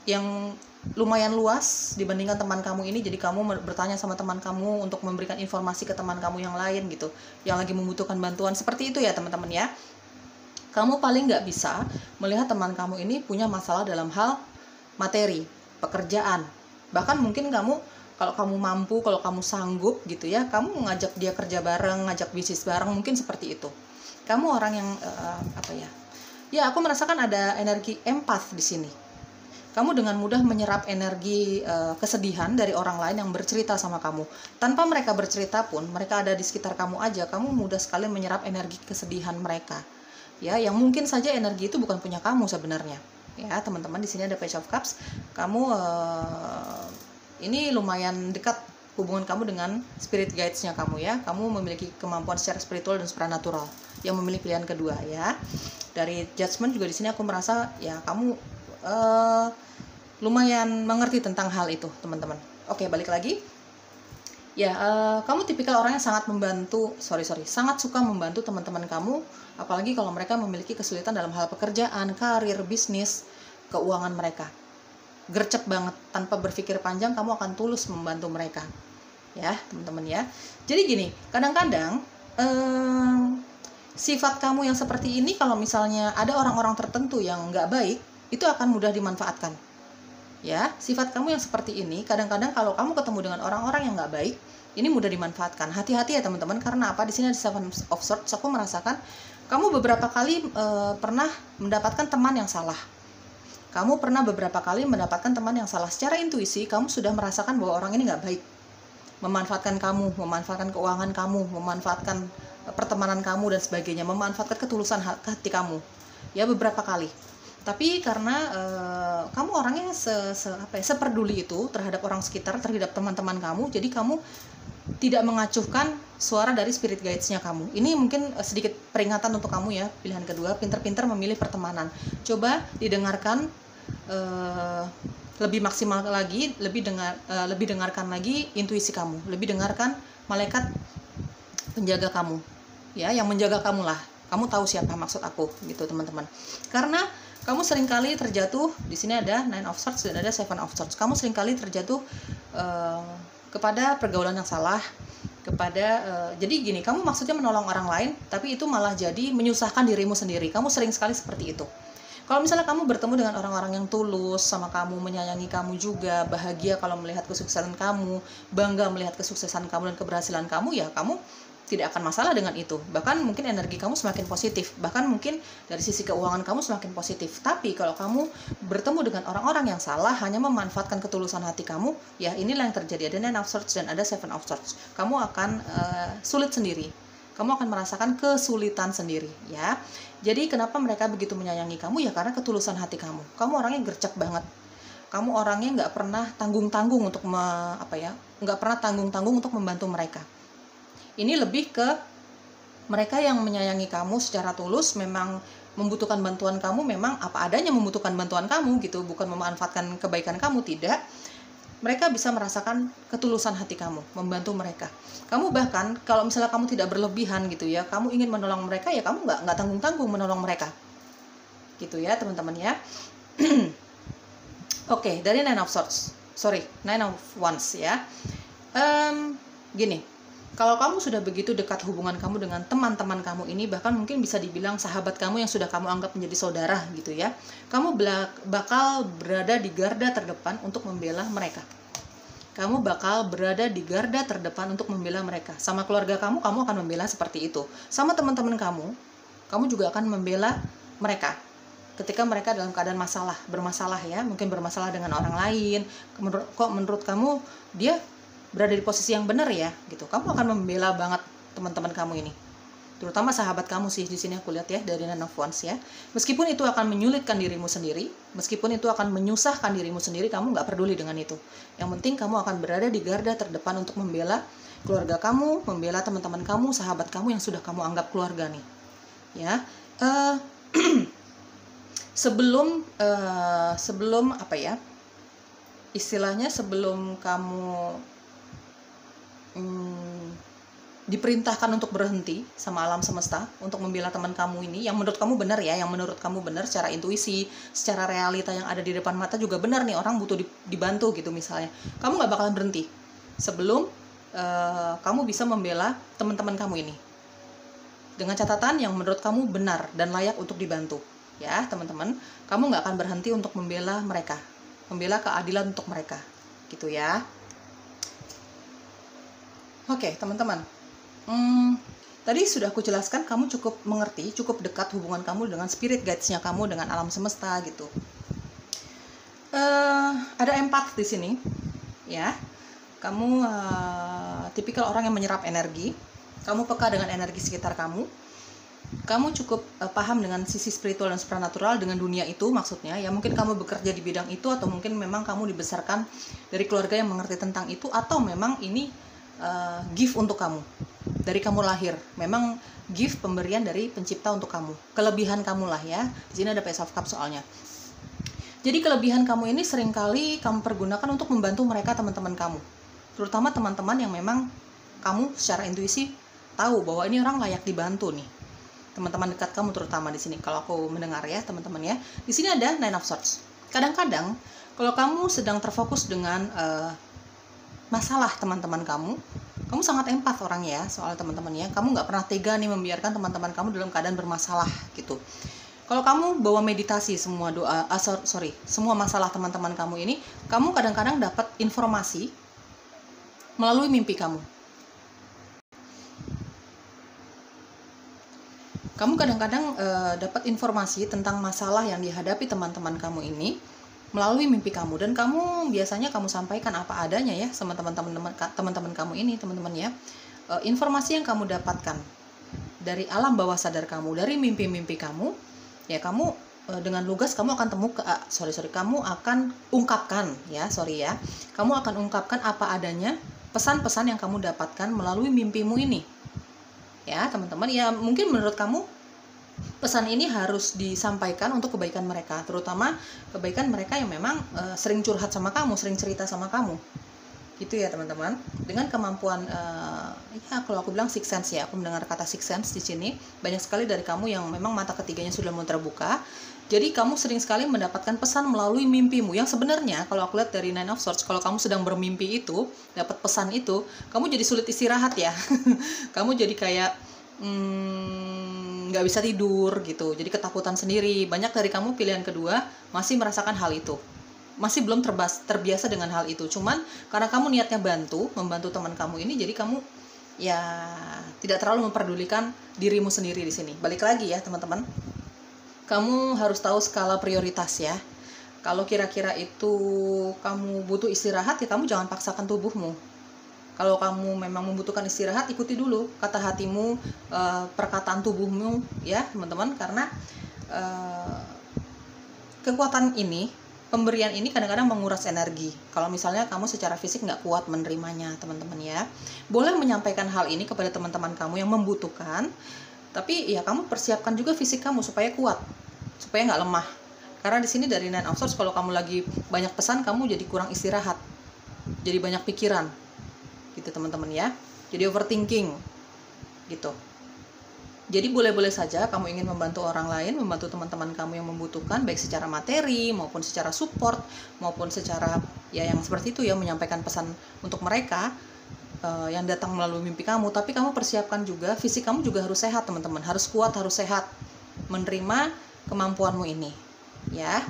yang lumayan luas dibandingkan teman kamu ini, jadi kamu bertanya sama teman kamu untuk memberikan informasi ke teman kamu yang lain gitu, yang lagi membutuhkan bantuan. Seperti itu ya teman-teman ya. Kamu paling nggak bisa melihat teman kamu ini punya masalah dalam hal materi, pekerjaan. Bahkan mungkin kamu, kalau kamu mampu, kalau kamu sanggup gitu ya, kamu ngajak dia kerja bareng, ngajak bisnis bareng, mungkin seperti itu. Kamu orang yang aku merasakan ada energi empath di sini. Kamu dengan mudah menyerap energi kesedihan dari orang lain yang bercerita sama kamu. Tanpa mereka bercerita pun, mereka ada di sekitar kamu aja, kamu mudah sekali menyerap energi kesedihan mereka. Ya, yang mungkin saja energi itu bukan punya kamu sebenarnya. Ya, teman-teman, di sini ada Page of Cups. Kamu ini lumayan dekat hubungan kamu dengan spirit guides-nya kamu ya. Kamu memiliki kemampuan secara spiritual dan supranatural yang memilih pilihan kedua ya. Dari judgment juga di sini aku merasa ya kamu lumayan mengerti tentang hal itu, teman-teman. Oke, balik lagi. Ya, kamu tipikal orang yang sangat sangat suka membantu teman-teman kamu, apalagi kalau mereka memiliki kesulitan dalam hal pekerjaan, karir, bisnis, keuangan mereka. Gercep banget, tanpa berpikir panjang kamu akan tulus membantu mereka. Ya, teman-teman ya. Jadi gini, kadang-kadang sifat kamu yang seperti ini kalau misalnya ada orang-orang tertentu yang nggak baik, itu akan mudah dimanfaatkan. Ya, sifat kamu yang seperti ini kadang-kadang kalau kamu ketemu dengan orang-orang yang nggak baik, ini mudah dimanfaatkan. Hati-hati ya teman-teman, karena apa? Di sini ada Seven of Swords. Aku merasakan kamu beberapa kali pernah mendapatkan teman yang salah. Kamu pernah beberapa kali mendapatkan teman yang salah. Secara intuisi, kamu sudah merasakan bahwa orang ini nggak baik. Memanfaatkan kamu, memanfaatkan keuangan kamu, memanfaatkan pertemanan kamu, dan sebagainya. Memanfaatkan ketulusan hati kamu. Ya, beberapa kali. Tapi karena kamu orangnya seperduli itu terhadap orang sekitar, terhadap teman-teman kamu, jadi kamu tidak mengacuhkan suara dari spirit guides-nya kamu. Ini mungkin sedikit peringatan untuk kamu ya, pilihan kedua, pinter-pinter memilih pertemanan. Coba didengarkan lebih maksimal lagi, lebih dengarkan lagi intuisi kamu, lebih dengarkan malaikat penjaga kamu, ya, yang menjaga kamu lah. Kamu tahu siapa maksud aku, gitu teman-teman. Karena kamu seringkali terjatuh, di sini ada Nine of Swords dan ada Seven of Swords. Kamu seringkali terjatuh kepada pergaulan yang salah, jadi gini, kamu maksudnya menolong orang lain, tapi itu malah jadi menyusahkan dirimu sendiri. Kamu sering sekali seperti itu. Kalau misalnya kamu bertemu dengan orang-orang yang tulus sama kamu, menyayangi kamu juga, bahagia kalau melihat kesuksesan kamu, bangga melihat kesuksesan kamu dan keberhasilan kamu, ya kamu tidak akan masalah dengan itu. Bahkan mungkin energi kamu semakin positif, bahkan mungkin dari sisi keuangan kamu semakin positif. Tapi kalau kamu bertemu dengan orang-orang yang salah, hanya memanfaatkan ketulusan hati kamu, ya inilah yang terjadi. Ada Nine of Swords dan ada Seven of Swords. Kamu akan sulit sendiri. Kamu akan merasakan kesulitan sendiri, ya. Jadi kenapa mereka begitu menyayangi kamu? Ya karena ketulusan hati kamu. Kamu orangnya gercep banget. Kamu orangnya nggak pernah tanggung-tanggung untuk nggak pernah tanggung-tanggung untuk membantu mereka. Ini lebih ke mereka yang menyayangi kamu secara tulus, memang membutuhkan bantuan kamu, memang apa adanya membutuhkan bantuan kamu gitu, bukan memanfaatkan kebaikan kamu, tidak. Mereka bisa merasakan ketulusan hati kamu, membantu mereka. Kamu bahkan kalau misalnya kamu tidak berlebihan gitu ya, kamu ingin menolong mereka, ya kamu nggak tanggung-tanggung menolong mereka, gitu ya teman-teman ya. Oke, dari Nine of Wands ya. Gini, kalau kamu sudah begitu dekat hubungan kamu dengan teman-teman kamu ini, bahkan mungkin bisa dibilang sahabat kamu yang sudah kamu anggap menjadi saudara gitu ya, kamu bakal berada di garda terdepan untuk membela mereka. Kamu bakal berada di garda terdepan untuk membela mereka. Sama keluarga kamu akan membela seperti itu. Sama teman-teman kamu juga akan membela mereka ketika mereka dalam keadaan bermasalah ya, mungkin bermasalah dengan orang lain. Menurut kamu dia berada di posisi yang benar ya, gitu. Kamu akan membela banget teman-teman kamu ini, terutama sahabat kamu sih di sini aku lihat ya, dari Nine of Wands ya. Meskipun itu akan menyulitkan dirimu sendiri, meskipun itu akan menyusahkan dirimu sendiri, kamu nggak peduli dengan itu. Yang penting kamu akan berada di garda terdepan untuk membela keluarga kamu, membela teman-teman kamu, sahabat kamu yang sudah kamu anggap keluarga nih, ya. Sebelum istilahnya sebelum kamu diperintahkan untuk berhenti sama alam semesta untuk membela teman kamu ini, yang menurut kamu benar ya, yang menurut kamu benar secara intuisi, secara realita yang ada di depan mata juga benar nih, orang butuh dibantu gitu misalnya, kamu nggak bakalan berhenti sebelum kamu bisa membela teman-teman kamu ini dengan catatan yang menurut kamu benar dan layak untuk dibantu ya teman-teman. Kamu nggak akan berhenti untuk membela mereka, membela keadilan untuk mereka gitu ya. Oke, teman-teman. Tadi sudah aku jelaskan, kamu cukup mengerti, cukup dekat hubungan kamu dengan spirit guides-nya kamu, dengan alam semesta gitu. Ada empath di sini, ya. Kamu tipikal orang yang menyerap energi. Kamu peka dengan energi sekitar kamu. Kamu cukup paham dengan sisi spiritual dan supranatural, dengan dunia itu maksudnya. Ya mungkin kamu bekerja di bidang itu, atau mungkin memang kamu dibesarkan dari keluarga yang mengerti tentang itu, atau memang ini gift untuk kamu. Dari kamu lahir, memang gift, pemberian dari pencipta untuk kamu. Kelebihan kamu lah ya. Di sini ada Page of Cups soalnya. Jadi kelebihan kamu ini seringkali kamu pergunakan untuk membantu mereka, teman-teman kamu. Terutama teman-teman yang memang kamu secara intuisi tahu bahwa ini orang layak dibantu nih. Teman-teman dekat kamu terutama di sini. Kalau aku mendengar ya, teman-teman ya. Di sini ada Nine of Swords. Kadang-kadang kalau kamu sedang terfokus dengan masalah teman-teman kamu sangat empat orangnya ya, soal teman-teman ya. Kamu nggak pernah tega nih membiarkan teman-teman kamu dalam keadaan bermasalah gitu. Kalau kamu bawa meditasi semua semua masalah teman-teman kamu ini, kamu kadang-kadang dapat informasi melalui mimpi kamu. Kamu kadang-kadang dapat informasi tentang masalah yang dihadapi teman-teman kamu ini melalui mimpi kamu, dan kamu biasanya kamu sampaikan apa adanya ya sama teman-teman kamu ini, teman-teman ya. Informasi yang kamu dapatkan dari alam bawah sadar kamu, dari mimpi-mimpi kamu, ya kamu dengan lugas kamu akan kamu akan ungkapkan ya, kamu akan ungkapkan apa adanya pesan-pesan yang kamu dapatkan melalui mimpimu ini. Ya teman-teman, ya mungkin menurut kamu pesan ini harus disampaikan untuk kebaikan mereka, terutama kebaikan mereka yang memang sering curhat sama kamu, sering cerita sama kamu, gitu ya teman-teman. Dengan kemampuan ya kalau aku bilang sixth sense ya, aku mendengar kata sixth sense di sini. Banyak sekali dari kamu yang memang mata ketiganya sudah mau terbuka. Jadi kamu sering sekali mendapatkan pesan melalui mimpimu, yang sebenarnya kalau aku lihat dari Nine of Swords, kalau kamu sedang bermimpi itu, dapat pesan itu, kamu jadi sulit istirahat ya. Kamu jadi kayak nggak bisa tidur gitu, jadi ketakutan sendiri. Banyak dari kamu pilihan kedua masih merasakan hal itu, masih belum terbiasa dengan hal itu. Cuman karena kamu niatnya membantu teman kamu ini, jadi kamu ya tidak terlalu memperdulikan dirimu sendiri di sini. Balik lagi ya teman-teman, kamu harus tahu skala prioritas ya. Kalau kira-kira itu kamu butuh istirahat, ya kamu jangan paksakan tubuhmu. Kalau kamu memang membutuhkan istirahat, ikuti dulu kata hatimu, perkataan tubuhmu ya teman-teman. Karena kekuatan ini, pemberian ini kadang-kadang menguras energi. Kalau misalnya kamu secara fisik nggak kuat menerimanya teman-teman ya, boleh menyampaikan hal ini kepada teman-teman kamu yang membutuhkan. Tapi ya kamu persiapkan juga fisik kamu supaya kuat, supaya nggak lemah. Karena di sini dari Nine of Swords, kalau kamu lagi banyak pesan, kamu jadi kurang istirahat, jadi banyak pikiran gitu teman-teman ya, jadi overthinking gitu. Jadi boleh-boleh saja kamu ingin membantu orang lain, membantu teman-teman kamu yang membutuhkan, baik secara materi maupun secara support, maupun secara ya yang seperti itu ya, menyampaikan pesan untuk mereka yang datang melalui mimpi kamu. Tapi kamu persiapkan juga, fisik kamu juga harus sehat teman-teman, harus kuat, harus sehat menerima kemampuanmu ini ya.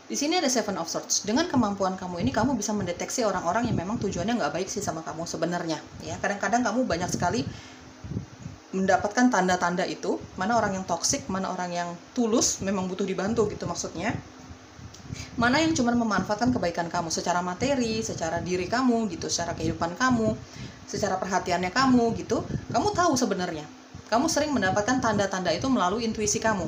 Di sini ada Seven of Swords. Dengan kemampuan kamu ini, kamu bisa mendeteksi orang-orang yang memang tujuannya nggak baik sih sama kamu sebenarnya. Ya, kadang-kadang kamu banyak sekali mendapatkan tanda-tanda itu, mana orang yang toksik, mana orang yang tulus, memang butuh dibantu gitu maksudnya. Mana yang cuma memanfaatkan kebaikan kamu secara materi, secara diri kamu gitu, secara kehidupan kamu, secara perhatiannya kamu gitu. Kamu tahu sebenarnya. Kamu sering mendapatkan tanda-tanda itu melalui intuisi kamu.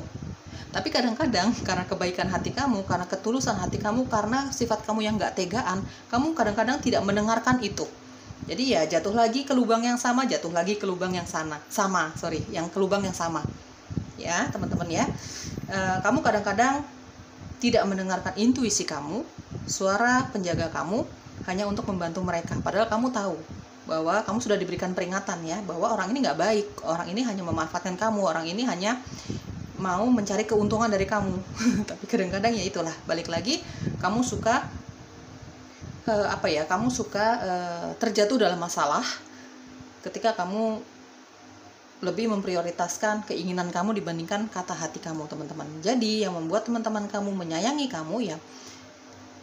Tapi kadang-kadang karena kebaikan hati kamu, karena ketulusan hati kamu, karena sifat kamu yang gak tegaan, kamu kadang-kadang tidak mendengarkan itu. Jadi ya jatuh lagi ke lubang yang sama, ke lubang yang sama. Ya teman-teman ya, kamu kadang-kadang tidak mendengarkan intuisi kamu, suara penjaga kamu, hanya untuk membantu mereka. Padahal kamu tahu bahwa kamu sudah diberikan peringatan ya, bahwa orang ini gak baik, orang ini hanya memanfaatkan kamu, orang ini hanya mau mencari keuntungan dari kamu. Tapi kadang-kadang ya itulah, balik lagi, kamu suka terjatuh dalam masalah ketika kamu lebih memprioritaskan keinginan kamu dibandingkan kata hati kamu teman-teman. Jadi yang membuat teman-teman kamu menyayangi kamu ya,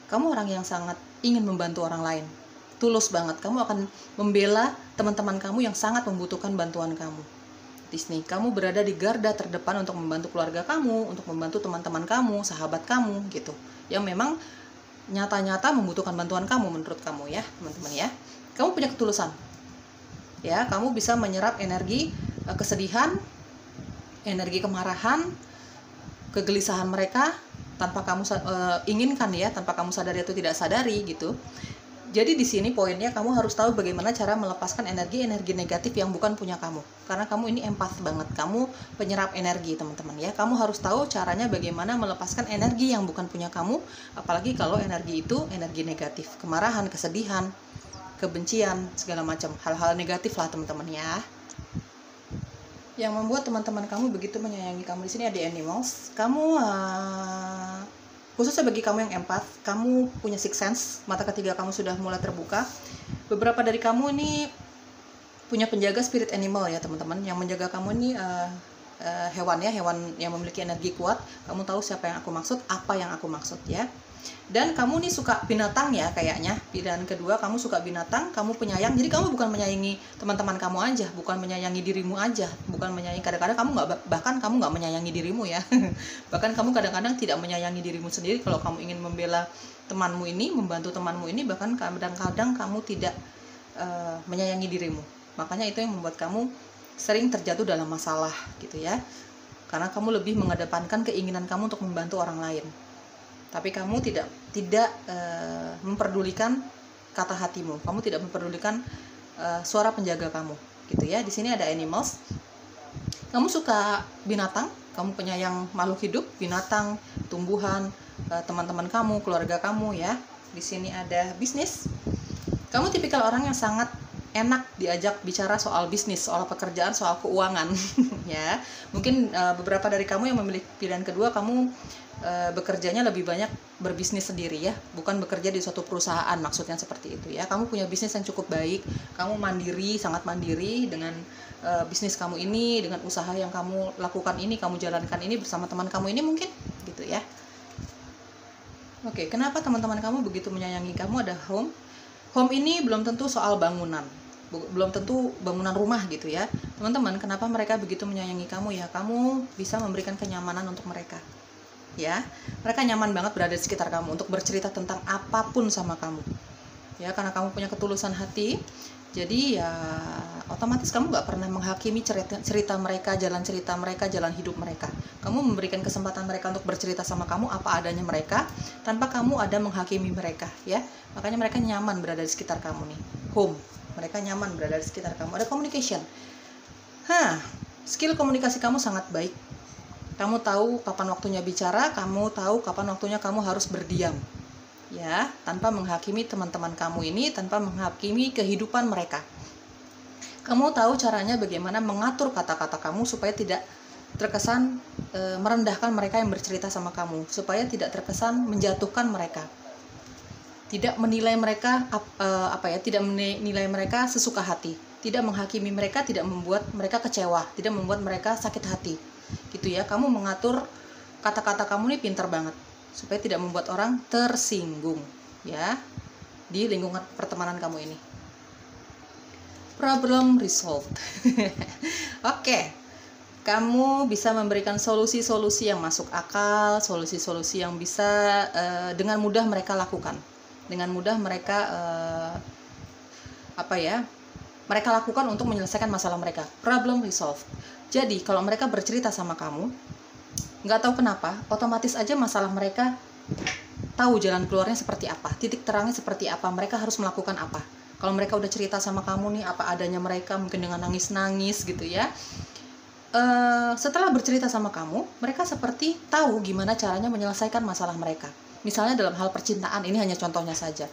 kamu orang yang sangat ingin membantu orang lain, tulus banget. Kamu akan membela teman-teman kamu yang sangat membutuhkan bantuan kamu. Disney, kamu berada di garda terdepan untuk membantu keluarga kamu, untuk membantu teman-teman kamu, sahabat kamu gitu, yang memang nyata-nyata membutuhkan bantuan kamu menurut kamu ya teman-teman ya. Kamu punya ketulusan ya, kamu bisa menyerap energi kesedihan, energi kemarahan, kegelisahan mereka tanpa kamu inginkan ya, tanpa kamu sadari atau tidak sadari gitu. Jadi di sini poinnya kamu harus tahu bagaimana cara melepaskan energi-energi negatif yang bukan punya kamu. Karena kamu ini empath banget, kamu penyerap energi teman-teman ya. Kamu harus tahu caranya bagaimana melepaskan energi yang bukan punya kamu, apalagi kalau energi itu energi negatif, kemarahan, kesedihan, kebencian, segala macam hal-hal negatif lah teman-teman ya. Yang membuat teman-teman kamu begitu menyayangi kamu di sini ada animals. Kamu khususnya bagi kamu yang empath, kamu punya sixth sense, mata ketiga kamu sudah mulai terbuka. Beberapa dari kamu ini punya penjaga spirit animal ya teman-teman. Yang menjaga kamu ini hewan ya, hewan yang memiliki energi kuat. Kamu tahu siapa yang aku maksud, apa yang aku maksud ya. Dan kamu nih suka binatang ya kayaknya. Dan kedua, kamu suka binatang, kamu penyayang. Jadi kamu bukan menyayangi teman-teman kamu aja, bukan menyayangi dirimu aja, bukan menyayangi, kadang-kadang kamu bahkan kamu nggak menyayangi dirimu ya. Bahkan kamu kadang-kadang tidak menyayangi dirimu sendiri. Kalau kamu ingin membela temanmu ini, membantu temanmu ini, bahkan kadang-kadang kamu tidak menyayangi dirimu. Makanya itu yang membuat kamu sering terjatuh dalam masalah gitu ya. Karena kamu lebih mengedepankan keinginan kamu untuk membantu orang lain. Tapi kamu tidak memperdulikan kata hatimu, kamu tidak memperdulikan suara penjaga kamu, gitu ya. Di sini ada animals. Kamu suka binatang, kamu penyayang makhluk hidup, binatang, tumbuhan, teman-teman kamu, keluarga kamu ya. Di sini ada bisnis. Kamu tipikal orang yang sangat enak diajak bicara soal bisnis, soal pekerjaan, soal keuangan, ya. Mungkin beberapa dari kamu yang memiliki pilihan kedua, kamu bekerjanya lebih banyak berbisnis sendiri ya, bukan bekerja di suatu perusahaan, maksudnya seperti itu ya. Kamu punya bisnis yang cukup baik, kamu mandiri, sangat mandiri dengan bisnis kamu ini, dengan usaha yang kamu lakukan ini, kamu jalankan ini bersama teman kamu ini mungkin gitu ya. Oke, kenapa teman-teman kamu begitu menyayangi kamu? Ada home. Home ini belum tentu soal bangunan, belum tentu bangunan rumah gitu ya. Teman-teman, kenapa mereka begitu menyayangi kamu ya? Kamu bisa memberikan kenyamanan untuk mereka. Ya, mereka nyaman banget berada di sekitar kamu untuk bercerita tentang apapun sama kamu. Ya, karena kamu punya ketulusan hati, jadi ya otomatis kamu gak pernah menghakimi cerita mereka, jalan hidup mereka. Kamu memberikan kesempatan mereka untuk bercerita sama kamu apa adanya mereka, tanpa kamu ada menghakimi mereka, ya. Makanya mereka nyaman berada di sekitar kamu nih. Home, mereka nyaman berada di sekitar kamu. Ada communication. Skill komunikasi kamu sangat baik. Kamu tahu kapan waktunya bicara, kamu tahu kapan waktunya kamu harus berdiam. Ya, tanpa menghakimi teman-teman kamu ini, tanpa menghakimi kehidupan mereka. Kamu tahu caranya bagaimana mengatur kata-kata kamu supaya tidak terkesan merendahkan mereka yang bercerita sama kamu, supaya tidak terkesan menjatuhkan mereka. Tidak menilai mereka tidak menilai mereka sesuka hati, tidak menghakimi mereka, tidak membuat mereka kecewa, tidak membuat mereka sakit hati. Gitu ya, kamu mengatur kata-kata kamu nih pintar banget supaya tidak membuat orang tersinggung ya di lingkungan pertemanan kamu ini. Problem resolved. Oke. Kamu bisa memberikan solusi-solusi yang masuk akal, solusi-solusi yang bisa dengan mudah mereka lakukan. Dengan mudah mereka mereka lakukan untuk menyelesaikan masalah mereka. Problem resolved. Jadi kalau mereka bercerita sama kamu, nggak tahu kenapa, otomatis aja masalah mereka tahu jalan keluarnya seperti apa, titik terangnya seperti apa, mereka harus melakukan apa. Kalau mereka udah cerita sama kamu nih apa adanya mereka, mungkin dengan nangis-nangis gitu ya. Setelah bercerita sama kamu, mereka seperti tahu gimana caranya menyelesaikan masalah mereka. Misalnya dalam hal percintaan, ini hanya contohnya saja.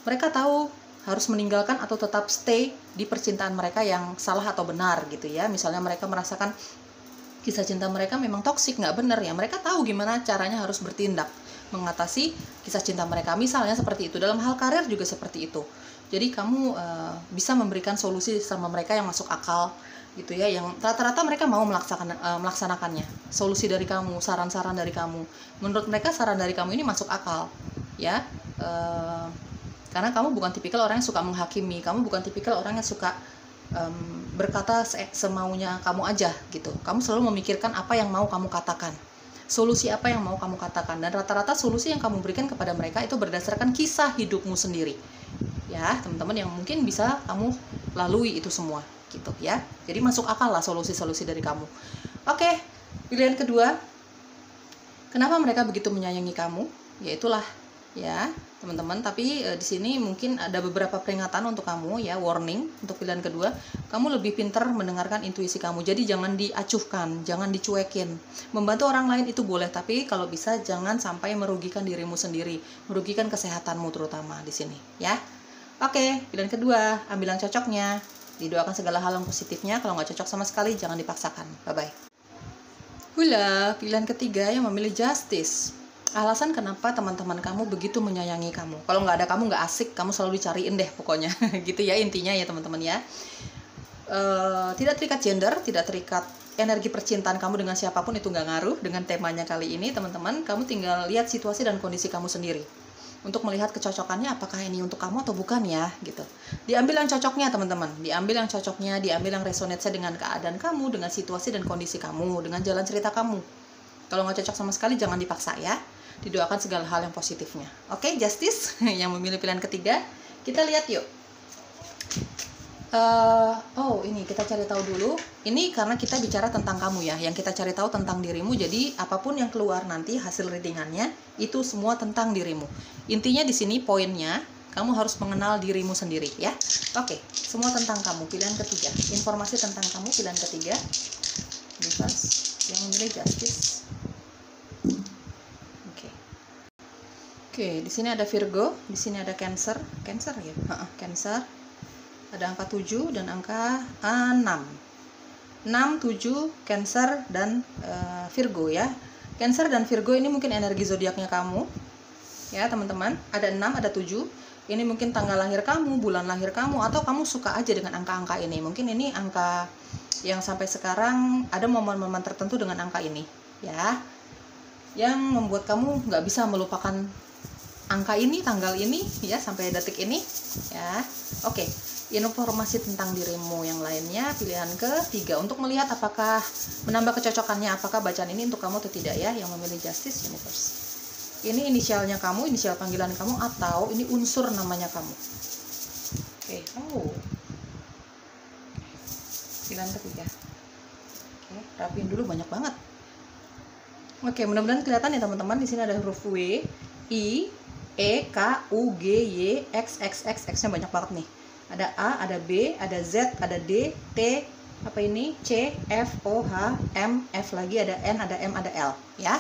Mereka tahu harus meninggalkan atau tetap stay di percintaan mereka yang salah atau benar gitu ya. Misalnya mereka merasakan kisah cinta mereka memang toksik, nggak benar ya. Mereka tahu gimana caranya harus bertindak mengatasi kisah cinta mereka. Misalnya seperti itu. Dalam hal karir juga seperti itu. Jadi kamu bisa memberikan solusi sama mereka yang masuk akal gitu ya, yang rata-rata mereka mau melaksanakannya. Solusi dari kamu, saran-saran dari kamu. Menurut mereka saran dari kamu ini masuk akal ya. Karena kamu bukan tipikal orang yang suka menghakimi, kamu bukan tipikal orang yang suka berkata semaunya kamu aja gitu. Kamu selalu memikirkan apa yang mau kamu katakan, solusi apa yang mau kamu katakan, dan rata-rata solusi yang kamu berikan kepada mereka itu berdasarkan kisah hidupmu sendiri. Ya, teman-teman yang mungkin bisa kamu lalui itu semua. gitu ya. Jadi masuk akal lah solusi-solusi dari kamu. Oke, pilihan kedua, kenapa mereka begitu menyayangi kamu? Ya itulah ya teman-teman, tapi di sini mungkin ada beberapa peringatan untuk kamu ya, warning untuk pilihan kedua. Kamu lebih pintar mendengarkan intuisi kamu, jadi jangan diacuhkan, jangan dicuekin. Membantu orang lain itu boleh, tapi kalau bisa jangan sampai merugikan dirimu sendiri, merugikan kesehatanmu terutama di sini ya. Oke, pilihan kedua, ambil yang cocoknya, didoakan segala hal yang positifnya. Kalau nggak cocok sama sekali jangan dipaksakan. Bye bye. Hula, pilihan ketiga yang memilih justice. Alasan kenapa teman-teman kamu begitu menyayangi kamu. Kalau nggak ada kamu nggak asik, kamu selalu dicariin deh pokoknya. Gitu ya intinya ya teman-teman ya. Tidak terikat gender, tidak terikat energi percintaan kamu dengan siapapun, itu nggak ngaruh dengan temanya kali ini teman-teman. Kamu tinggal lihat situasi dan kondisi kamu sendiri untuk melihat kecocokannya, apakah ini untuk kamu atau bukan ya gitu. Diambil yang cocoknya teman-teman, diambil yang cocoknya, diambil yang resonate dengan keadaan kamu, dengan situasi dan kondisi kamu, dengan jalan cerita kamu. Kalau nggak cocok sama sekali jangan dipaksa ya. Didoakan segala hal yang positifnya. Oke, Justice yang memilih pilihan ketiga. Kita lihat yuk. Ini kita cari tahu dulu. Ini karena kita bicara tentang kamu ya. Yang kita cari tahu tentang dirimu. Jadi apapun yang keluar nanti hasil readingannya itu semua tentang dirimu. Intinya di sini poinnya, kamu harus mengenal dirimu sendiri ya. Oke, semua tentang kamu. Pilihan ketiga. Informasi tentang kamu pilihan ketiga. Universe yang memilih Justice. Oke, di sini ada Virgo, di sini ada Cancer ya, Cancer. Ada angka 7 dan angka 6. 6, 7, Cancer dan Virgo ya. Cancer dan Virgo ini mungkin energi zodiaknya kamu. Ya, teman-teman. Ada 6, ada 7. Ini mungkin tanggal lahir kamu, bulan lahir kamu, atau kamu suka aja dengan angka-angka ini. Mungkin ini angka yang sampai sekarang ada momen-momen tertentu dengan angka ini, ya. Yang membuat kamu nggak bisa melupakan angka ini, tanggal ini ya, sampai detik ini ya. Oke, informasi tentang dirimu yang lainnya pilihan ketiga untuk melihat apakah menambah kecocokannya, apakah bacaan ini untuk kamu atau tidak ya, yang memilih Justice Universe. Ini inisialnya kamu, inisial panggilan kamu, atau ini unsur namanya kamu. Oke, pilihan ketiga. Oke, rapiin dulu, banyak banget. Oke, mudah-mudahan kelihatan ya teman-teman. Di sini ada huruf W, I, E, K, U, G, Y, X, X-nya banyak banget nih. Ada A, ada B, ada Z, ada D, T, apa ini, C, F, O, H, M, F lagi, ada N, ada M, ada L, ya.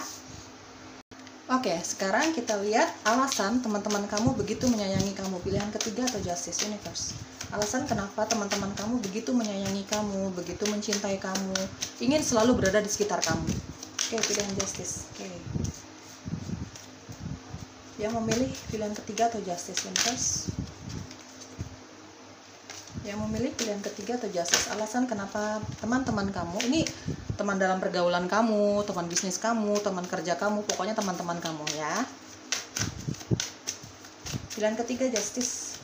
Oke, sekarang kita lihat alasan teman-teman kamu begitu menyayangi kamu. Pilihan ketiga atau Justice Universe. Alasan kenapa teman-teman kamu begitu menyayangi kamu, begitu mencintai kamu, ingin selalu berada di sekitar kamu. Oke, pilihan Justice. Oke. Yang memilih pilihan ketiga atau Justice Universe. Yang memilih pilihan ketiga atau Justice. Alasan kenapa teman-teman kamu, ini teman dalam pergaulan kamu, teman bisnis kamu, teman kerja kamu, pokoknya teman-teman kamu ya. Pilihan ketiga Justice.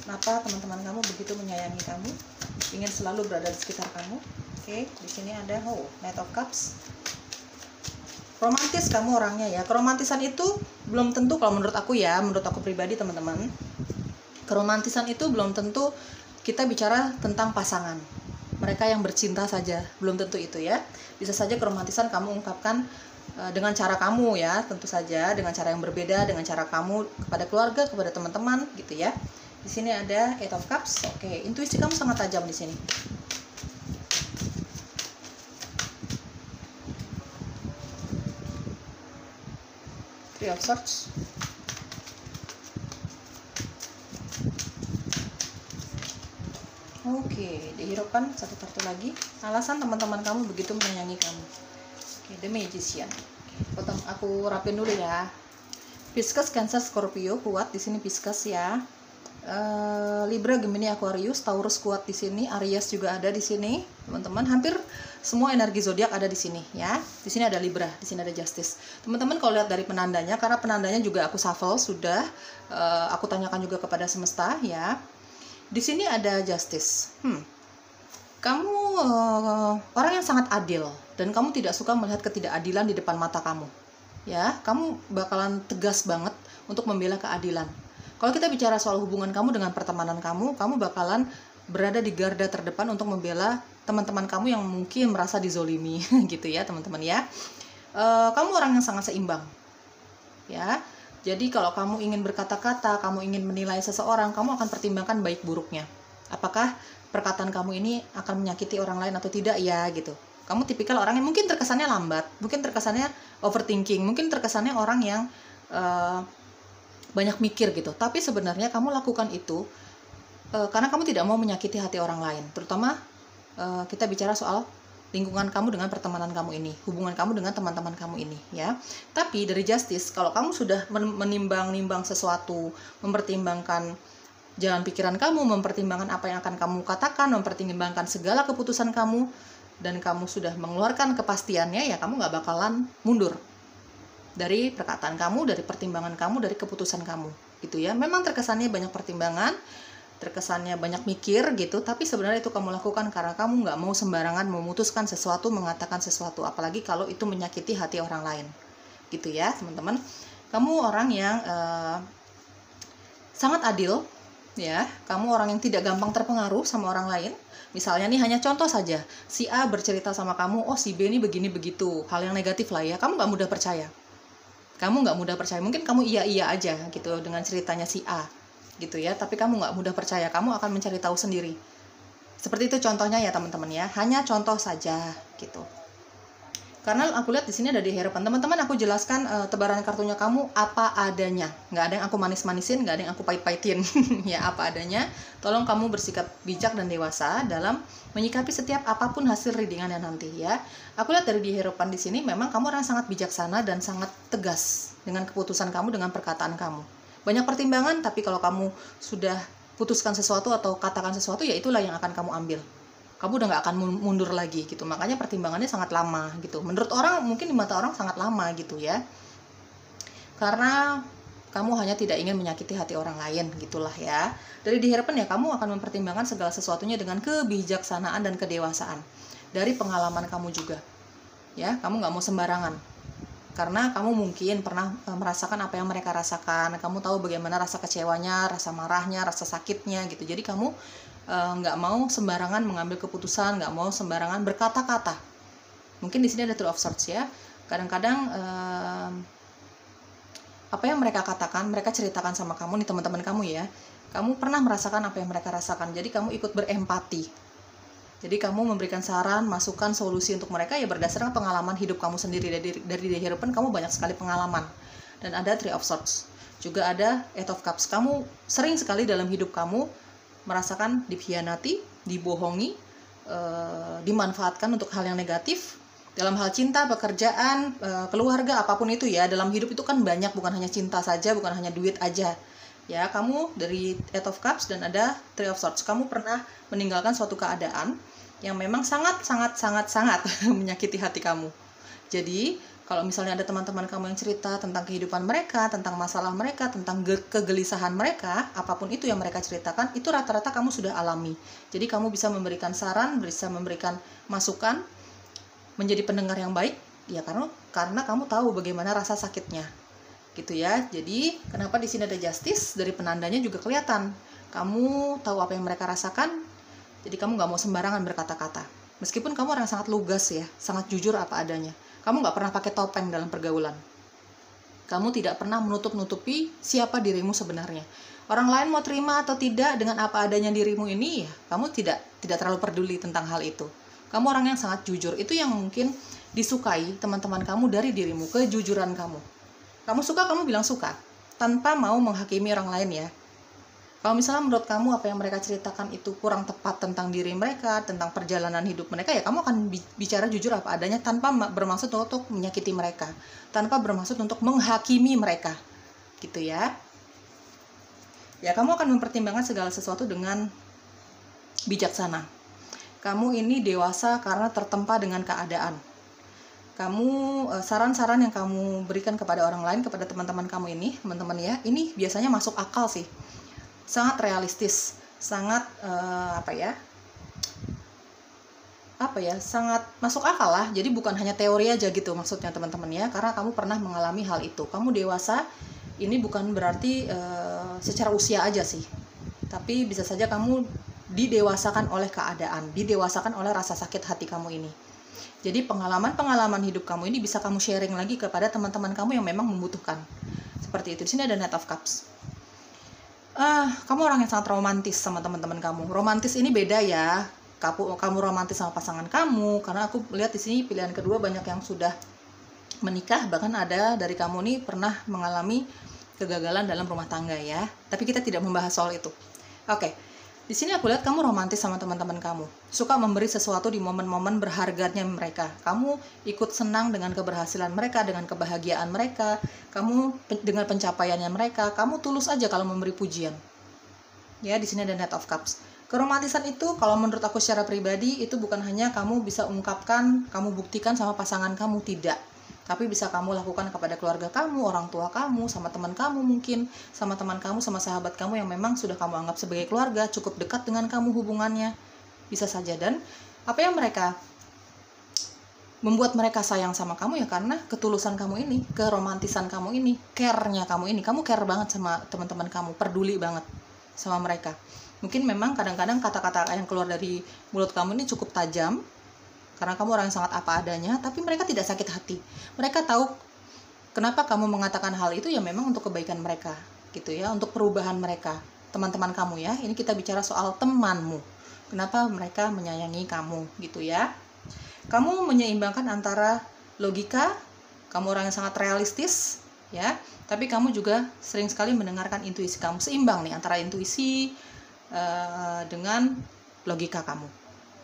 Kenapa teman-teman kamu begitu menyayangi kamu, ingin selalu berada di sekitar kamu. Oke, di sini ada Knight of Cups. Romantis kamu orangnya ya. Keromantisan itu belum tentu, kalau menurut aku ya, menurut aku pribadi teman-teman, keromantisan itu belum tentu kita bicara tentang pasangan, mereka yang bercinta saja, belum tentu itu ya. Bisa saja keromantisan kamu ungkapkan dengan cara kamu ya, tentu saja dengan cara yang berbeda, dengan cara kamu kepada keluarga, kepada teman-teman gitu ya. Di sini ada Eight of Cups. Oke, intuisi kamu sangat tajam di sini. Three of Swords. Oke, dihiraukan satu kartu lagi. Alasan teman-teman kamu begitu menyayangi kamu. Oke, The Magician. Oke, aku rapin dulu ya. Pisces, Cancer, Scorpio kuat di sini, Pisces ya. Libra, Gemini, Aquarius, Taurus kuat di sini, Aries juga ada di sini, teman-teman. Hampir semua energi zodiak ada di sini ya. Di sini ada Libra, di sini ada Justice. Teman-teman kalau lihat dari penandanya, karena penandanya juga aku shuffle sudah, aku tanyakan juga kepada semesta ya. Di sini ada Justice. Kamu orang yang sangat adil dan kamu tidak suka melihat ketidakadilan di depan mata kamu. Ya, kamu bakalan tegas banget untuk membela keadilan. Kalau kita bicara soal hubungan kamu dengan pertemanan kamu, kamu bakalan berada di garda terdepan untuk membela teman-teman kamu yang mungkin merasa dizolimi gitu ya teman-teman ya. Kamu orang yang sangat seimbang ya. Jadi kalau kamu ingin berkata-kata, kamu ingin menilai seseorang, kamu akan pertimbangkan baik buruknya. Apakah perkataan kamu ini akan menyakiti orang lain atau tidak ya gitu. Kamu tipikal orang yang mungkin terkesannya lambat, mungkin terkesannya overthinking, mungkin terkesannya orang yang banyak mikir gitu. Tapi sebenarnya kamu lakukan itu karena kamu tidak mau menyakiti hati orang lain. Terutama kita bicara soal lingkungan kamu dengan pertemanan kamu ini, hubungan kamu dengan teman-teman kamu ini ya. Tapi dari Justice, kalau kamu sudah menimbang-nimbang sesuatu, mempertimbangkan jalan pikiran kamu, mempertimbangkan apa yang akan kamu katakan, mempertimbangkan segala keputusan kamu, dan kamu sudah mengeluarkan kepastiannya, ya kamu gak bakalan mundur dari perkataan kamu, dari pertimbangan kamu, dari keputusan kamu gitu ya. Memang terkesannya banyak pertimbangan, terkesannya banyak mikir gitu, tapi sebenarnya itu kamu lakukan karena kamu nggak mau sembarangan memutuskan sesuatu, mengatakan sesuatu, apalagi kalau itu menyakiti hati orang lain gitu ya teman-teman. Kamu orang yang sangat adil ya, kamu orang yang tidak gampang terpengaruh sama orang lain. Misalnya nih, hanya contoh saja, si A bercerita sama kamu, oh si B ini begini begitu, hal yang negatif lah ya, kamu nggak mudah percaya. Mungkin kamu iya aja gitu dengan ceritanya si A gitu ya, tapi kamu nggak mudah percaya, kamu akan mencari tahu sendiri. Seperti itu contohnya ya teman-teman ya, hanya contoh saja gitu. Karena aku lihat di sini ada diharapan teman-teman, aku jelaskan tebaran kartunya kamu apa adanya, nggak ada yang aku manis-manisin, nggak ada yang aku pahit-pahitin ya, apa adanya. Tolong kamu bersikap bijak dan dewasa dalam menyikapi setiap apapun hasil readingannya nanti ya. Aku lihat dari diharapan di sini memang kamu orang sangat bijaksana dan sangat tegas dengan keputusan kamu, dengan perkataan kamu. Banyak pertimbangan, tapi kalau kamu sudah putuskan sesuatu atau katakan sesuatu, ya itulah yang akan kamu ambil. Kamu udah nggak akan mundur lagi gitu. Makanya pertimbangannya sangat lama gitu. Menurut orang, mungkin di mata orang sangat lama gitu ya. Karena kamu hanya tidak ingin menyakiti hati orang lain gitulah ya. Dari diharapan ya, kamu akan mempertimbangkan segala sesuatunya dengan kebijaksanaan dan kedewasaan. Dari pengalaman kamu juga ya, kamu nggak mau sembarangan. Karena kamu mungkin pernah merasakan apa yang mereka rasakan, kamu tahu bagaimana rasa kecewanya, rasa marahnya, rasa sakitnya gitu. Jadi kamu nggak mau sembarangan mengambil keputusan, nggak mau sembarangan berkata-kata. Mungkin di sini ada Two of Swords ya. Kadang-kadang apa yang mereka katakan, mereka ceritakan sama kamu nih, teman-teman kamu ya. Kamu pernah merasakan apa yang mereka rasakan, jadi kamu ikut berempati. Jadi kamu memberikan saran, masukan, solusi untuk mereka ya berdasarkan pengalaman hidup kamu sendiri. Dari diharapan kamu banyak sekali pengalaman. Dan ada Three of Swords. Juga ada Eight of Cups. Kamu sering sekali dalam hidup kamu merasakan dikhianati, dibohongi, dimanfaatkan untuk hal yang negatif. Dalam hal cinta, pekerjaan, keluarga, apapun itu ya. Dalam hidup itu kan banyak, bukan hanya cinta saja, bukan hanya duit aja. Ya, kamu dari Eight of Cups dan ada Three of Swords. Kamu pernah meninggalkan suatu keadaan yang memang sangat menyakiti hati kamu. Jadi, kalau misalnya ada teman-teman kamu yang cerita tentang kehidupan mereka, tentang masalah mereka, tentang kegelisahan mereka, apapun itu yang mereka ceritakan, itu rata-rata kamu sudah alami. Jadi, kamu bisa memberikan saran, bisa memberikan masukan, menjadi pendengar yang baik, ya karena kamu tahu bagaimana rasa sakitnya. Gitu ya. Jadi kenapa di sini ada Justice, dari penandanya juga kelihatan kamu tahu apa yang mereka rasakan, jadi kamu nggak mau sembarangan berkata-kata meskipun kamu orang sangat lugas ya, sangat jujur apa adanya. Kamu nggak pernah pakai topeng dalam pergaulan, kamu tidak pernah menutup-nutupi siapa dirimu sebenarnya. Orang lain mau terima atau tidak dengan apa adanya dirimu ini, ya kamu tidak terlalu peduli tentang hal itu. Kamu orang yang sangat jujur, itu yang mungkin disukai teman-teman kamu dari dirimu, kejujuran kamu. Kamu suka, kamu bilang suka, tanpa mau menghakimi orang lain ya. Kalau misalnya menurut kamu apa yang mereka ceritakan itu kurang tepat tentang diri mereka, tentang perjalanan hidup mereka, ya kamu akan bicara jujur apa adanya tanpa bermaksud untuk menyakiti mereka, tanpa bermaksud untuk menghakimi mereka, gitu ya. Ya, kamu akan mempertimbangkan segala sesuatu dengan bijaksana. Kamu ini dewasa karena tertempa dengan keadaan. Kamu saran-saran yang kamu berikan kepada orang lain, kepada teman-teman kamu ini, teman-teman ya, ini biasanya masuk akal sih, sangat realistis, sangat sangat masuk akal lah. Jadi bukan hanya teori aja gitu maksudnya teman-teman ya, karena kamu pernah mengalami hal itu. Kamu dewasa, ini bukan berarti secara usia aja sih, tapi bisa saja kamu didewasakan oleh keadaan, didewasakan oleh rasa sakit hati kamu ini. Jadi pengalaman-pengalaman hidup kamu ini bisa kamu sharing lagi kepada teman-teman kamu yang memang membutuhkan. Seperti itu. Di sini ada Knight of Cups. Kamu orang yang sangat romantis sama teman-teman kamu. Romantis ini beda ya. Kamu romantis sama pasangan kamu, karena aku lihat di sini pilihan kedua banyak yang sudah menikah, bahkan ada dari kamu nih pernah mengalami kegagalan dalam rumah tangga ya. Tapi kita tidak membahas soal itu. Oke. Di sini aku lihat kamu romantis sama teman-teman kamu. Suka memberi sesuatu di momen-momen berharganya mereka. Kamu ikut senang dengan keberhasilan mereka, dengan kebahagiaan mereka. Kamu dengan pencapaiannya mereka. Kamu tulus aja kalau memberi pujian. Ya, di sini ada Knight of Cups. Keromantisan itu kalau menurut aku secara pribadi itu bukan hanya kamu bisa ungkapkan, kamu buktikan sama pasangan kamu, tidak. Tapi bisa kamu lakukan kepada keluarga kamu, orang tua kamu, sama teman kamu mungkin, sama teman kamu, sama sahabat kamu yang memang sudah kamu anggap sebagai keluarga, cukup dekat dengan kamu hubungannya. Bisa saja. Dan apa yang membuat mereka sayang sama kamu ya karena ketulusan kamu ini, keromantisan kamu ini, care-nya kamu ini. Kamu care banget sama teman-teman kamu, peduli banget sama mereka. Mungkin memang kadang-kadang kata-kata yang keluar dari mulut kamu ini cukup tajam, karena kamu orang yang sangat apa adanya, tapi mereka tidak sakit hati. Mereka tahu kenapa kamu mengatakan hal itu ya memang untuk kebaikan mereka, gitu ya, untuk perubahan mereka. Teman-teman kamu ya, ini kita bicara soal temanmu. Kenapa mereka menyayangi kamu, gitu ya. Kamu menyeimbangkan antara logika, kamu orang yang sangat realistis, ya, tapi kamu juga sering sekali mendengarkan intuisi kamu. Seimbang nih antara intuisi dengan logika kamu.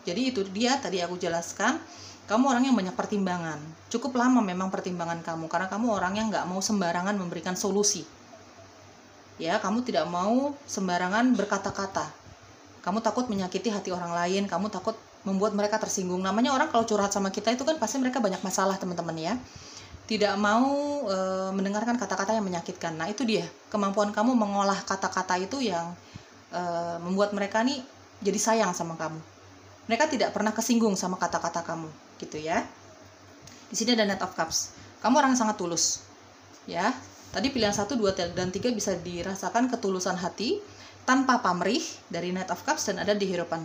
Jadi itu dia tadi aku jelaskan, kamu orang yang banyak pertimbangan. Cukup lama memang pertimbangan kamu, karena kamu orang yang nggak mau sembarangan memberikan solusi. Ya, kamu tidak mau sembarangan berkata-kata. Kamu takut menyakiti hati orang lain, kamu takut membuat mereka tersinggung. Namanya orang kalau curhat sama kita itu kan pasti mereka banyak masalah, teman-teman ya. Tidak mau mendengarkan kata-kata yang menyakitkan. Nah, itu dia, kemampuan kamu mengolah kata-kata itu yang membuat mereka nih jadi sayang sama kamu. Mereka tidak pernah kesinggung sama kata-kata kamu, gitu ya. Di sini ada Knight of Cups. Kamu orang yang sangat tulus, ya. Tadi pilihan 1, 2, dan 3 bisa dirasakan ketulusan hati tanpa pamrih dari Knight of Cups, dan ada di Hierophant.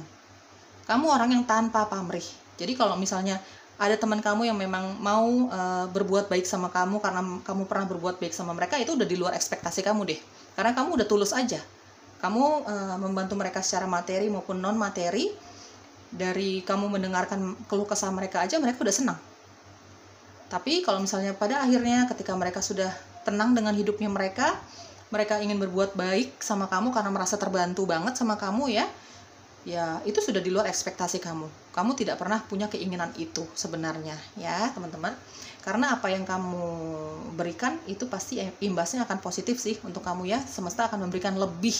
Kamu orang yang tanpa pamrih. Jadi kalau misalnya ada teman kamu yang memang mau berbuat baik sama kamu karena kamu pernah berbuat baik sama mereka, itu udah di luar ekspektasi kamu deh. Karena kamu udah tulus aja. Kamu membantu mereka secara materi maupun non materi. Dari kamu mendengarkan keluh kesah mereka aja, mereka udah senang. Tapi kalau misalnya pada akhirnya ketika mereka sudah tenang dengan hidupnya mereka ingin berbuat baik sama kamu karena merasa terbantu banget sama kamu ya itu sudah di luar ekspektasi kamu. Kamu tidak pernah punya keinginan itu sebenarnya ya teman-teman. Karena apa yang kamu berikan itu pasti imbasnya akan positif sih untuk kamu ya. Semesta akan memberikan lebih